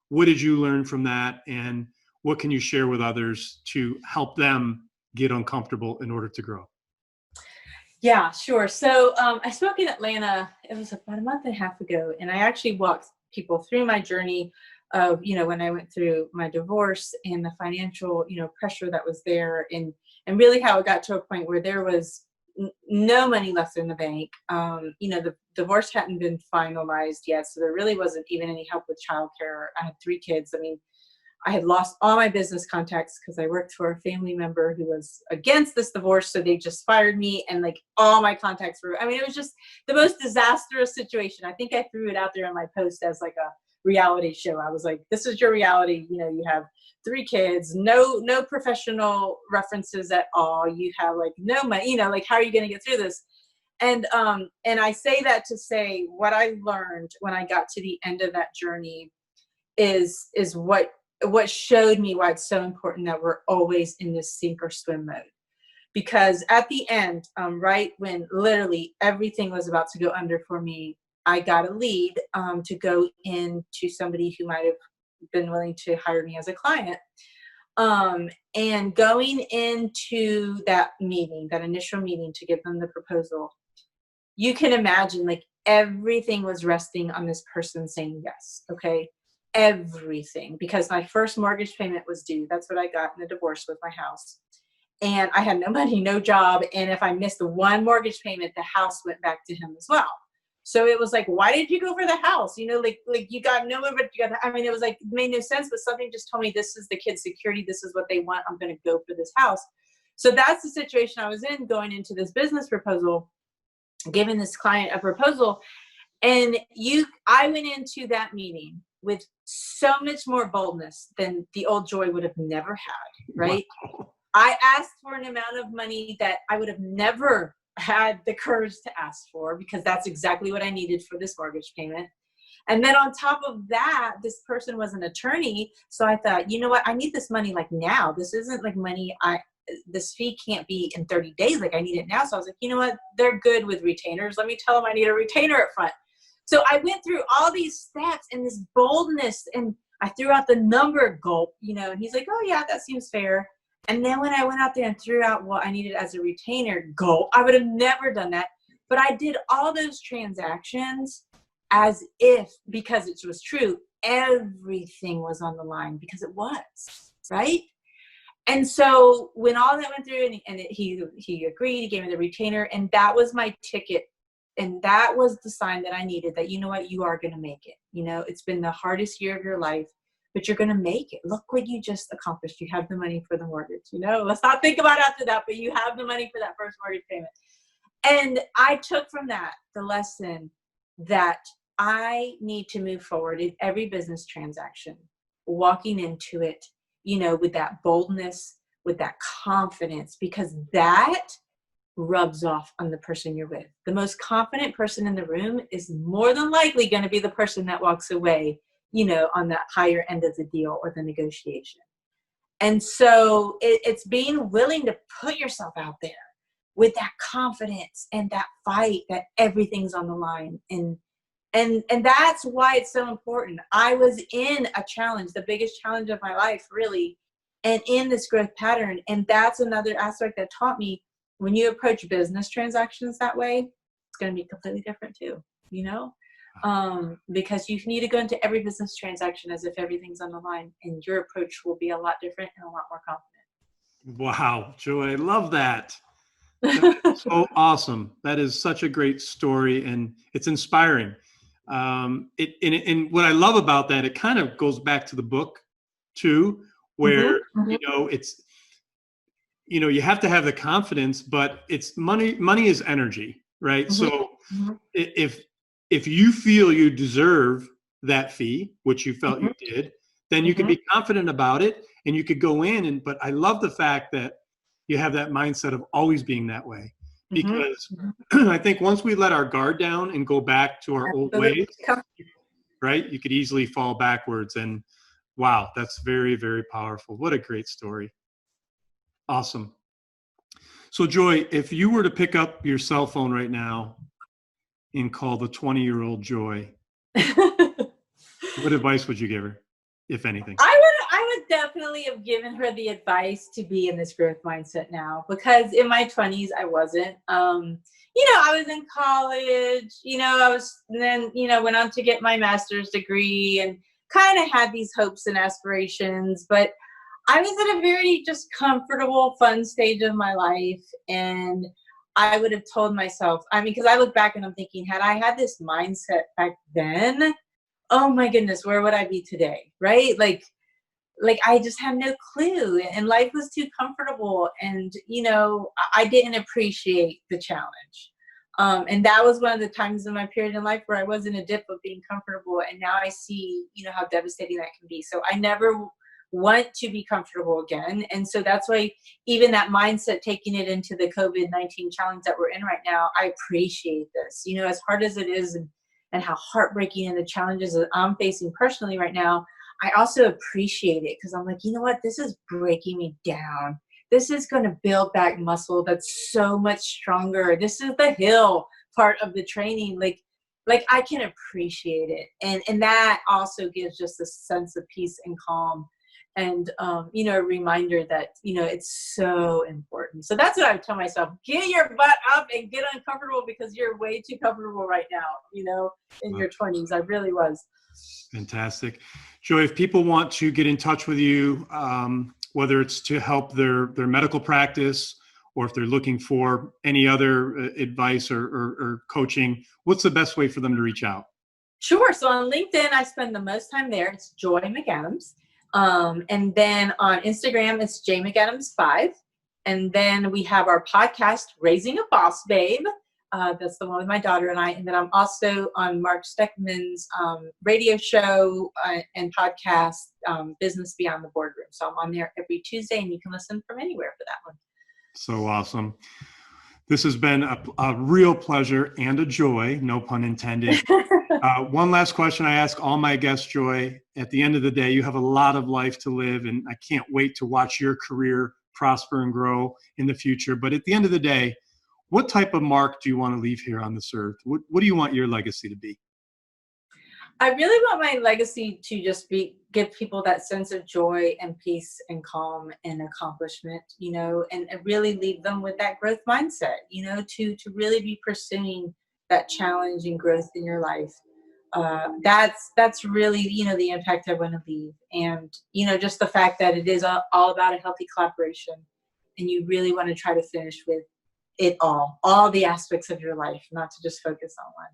What did you learn from that? And what can you share with others to help them get uncomfortable in order to grow? Yeah, sure. So I spoke in Atlanta, it was about a month and a half ago, and I actually walked people through my journey of, you know, when I went through my divorce and the financial, you know, pressure that was there, and really how it got to a point where there was no money left in the bank. You know, the divorce hadn't been finalized yet, so there really wasn't even any help with childcare. I had 3 kids. I mean, I had lost all my business contacts because I worked for a family member who was against this divorce, so they just fired me, and like all my contacts were, I mean, it was just the most disastrous situation. I think I threw it out there in my post as like a reality show. I was like, this is your reality. You know, you have 3 kids, no professional references at all. You have like no money, you know, like, how are you going to get through this? And I say that to say what I learned when I got to the end of that journey is what showed me why it's so important that we're always in this sink or swim mode. Because at the end, right when literally everything was about to go under for me, I got a lead to go into somebody who might have been willing to hire me as a client. And going into that meeting, that initial meeting to give them the proposal, you can imagine like everything was resting on this person saying yes. Okay. Everything, because my first mortgage payment was due. That's what I got in a divorce with my house. And I had no money, no job. And if I missed the one mortgage payment, the house went back to him as well. So it was like, why did you go for the house? You know, like you got no one, but you got, I mean, it was like, it made no sense, but something just told me this is the kid's security. This is what they want. I'm going to go for this house. So that's the situation I was in going into this business proposal, giving this client a proposal. And I went into that meeting with so much more boldness than the old Joy would have never had, right? Wow. I asked for an amount of money that I would have never had the courage to ask for, because that's exactly what I needed for this mortgage payment. And then on top of that, this person was an attorney. So I thought, you know what? I need this money like now. This isn't like money this fee can't be in 30 days. Like I need it now. So I was like, you know what? They're good with retainers. Let me tell them I need a retainer up front. So I went through all these steps and this boldness, and I threw out the number gulp, you know, and he's like, oh yeah, that seems fair. And then when I went out there and threw out what I needed as a retainer, gulp, I would have never done that. But I did all those transactions as if, because it was true, everything was on the line, because it was, right? And so when all that went through, he agreed, he gave me the retainer, and that was my ticket. And that was the sign that I needed, that, you know what, you are going to make it. You know, it's been the hardest year of your life, but you're going to make it. Look what you just accomplished. You have the money for the mortgage. You know, let's not think about after that, but you have the money for that first mortgage payment. And I took from that the lesson that I need to move forward in every business transaction, walking into it, you know, with that boldness, with that confidence, because that rubs off on the person you're with. The most confident person in the room is more than likely going to be the person that walks away, you know, on that higher end of the deal or the negotiation. And so it's being willing to put yourself out there with that confidence and that fight that everything's on the line. And that's why it's so important. I was in a challenge, the biggest challenge of my life, really, and in this growth pattern. And that's another aspect that taught me, when you approach business transactions that way, it's going to be completely different too, you know, because you need to go into every business transaction as if everything's on the line, and your approach will be a lot different and a lot more confident. Wow, Joy, I love that. That is so awesome. That is such a great story, and it's inspiring. And what I love about that, it kind of goes back to the book too, where, you know, it's, you know, you have to have the confidence, but it's money is energy, right? So if you feel you deserve that fee, which you felt you did, then you can be confident about it, and you could go in. But I love the fact that you have that mindset of always being that way, because I think once we let our guard down and go back to our old ways, right, you could easily fall backwards. And wow, that's very, very powerful. What a great story. Awesome. So Joy, if you were to pick up your cell phone right now and call the 20-year-old Joy, what advice would you give her, if anything? I would definitely have given her the advice to be in this growth mindset now, because in my 20s, I wasn't. You know, I was in college, you know, went on to get my master's degree and kind of had these hopes and aspirations, but I was at a very just comfortable, fun stage of my life. And I would have told myself, I mean, because I look back and I'm thinking, had I had this mindset back then, oh my goodness, where would I be today? Right? Like I just had no clue, and life was too comfortable. And, you know, I didn't appreciate the challenge. And that was one of the times in my period in life where I was in a dip of being comfortable. And now I see, you know, how devastating that can be. So I never want to be comfortable again. And so that's why even that mindset, taking it into the COVID-19 challenge that we're in right now, I appreciate this, you know, as hard as it is, and how heartbreaking and the challenges that I'm facing personally right now, I also appreciate it, because I'm like, you know what, this is breaking me down. This is going to build back muscle that's so much stronger. This is the hill part of the training. Like I can appreciate it. And that also gives just a sense of peace and calm. and a reminder that it's so important. So that's what I would tell myself: get your butt up and get uncomfortable, because you're way too comfortable right now. In your 20s, I really was. Fantastic. Joy, if people want to get in touch with you, whether it's to help their medical practice, or if they're looking for any other advice or coaching, what's the best way for them to reach out? Sure. So on LinkedIn, I spend the most time there. It's Joy Mcadams. And then on Instagram, it's JMcAdams5. And then we have our podcast, Raising a Boss Babe. That's the one with my daughter and I. And then I'm also on Mark Steckman's radio show and podcast, Business Beyond the Boardroom. So I'm on there every Tuesday, and you can listen from anywhere for that one. So awesome. This has been a real pleasure and a joy, no pun intended. One last question I ask all my guests, Joy. At the end of the day, you have a lot of life to live, and I can't wait to watch your career prosper and grow in the future. But at the end of the day, what type of mark do you want to leave here on this earth? What do you want your legacy to be? I really want my legacy to just give people that sense of joy and peace and calm and accomplishment, and really leave them with that growth mindset, to really be pursuing that challenge and growth in your life. That's really, the impact I want to leave. And, just the fact that it is all about a healthy collaboration, and you really want to try to finish with it all the aspects of your life, not to just focus on one.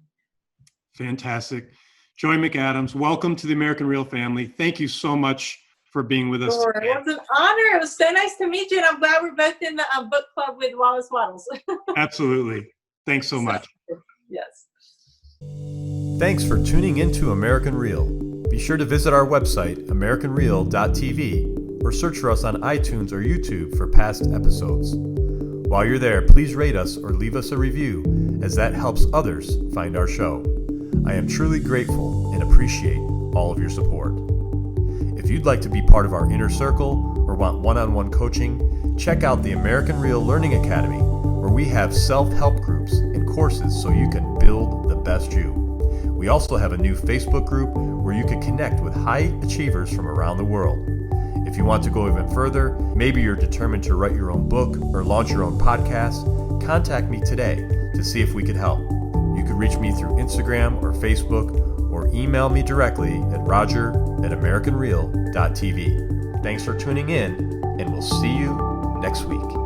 Fantastic. Joy Mcadams, welcome to the American Real family. Thank you so much for being with us. Sure. It was an honor. It was so nice to meet you, and I'm glad we're both in the book club with Wallace Waddles. Absolutely. Thanks so much. Yes. Thanks for tuning into American Real. Be sure to visit our website, AmericanReal.tv, or search for us on iTunes or YouTube for past episodes. While you're there, please rate us or leave us a review, as that helps others find our show. I am truly grateful and appreciate all of your support. If you'd like to be part of our inner circle or want one-on-one coaching, check out the American Real Learning Academy, where we have self-help groups and courses so you can build the best you. We also have a new Facebook group where you can connect with high achievers from around the world. If you want to go even further, maybe you're determined to write your own book or launch your own podcast, contact me today to see if we could help. You can reach me through Instagram or Facebook, or email me directly at roger@americanreal.tv. Thanks for tuning in, and we'll see you next week.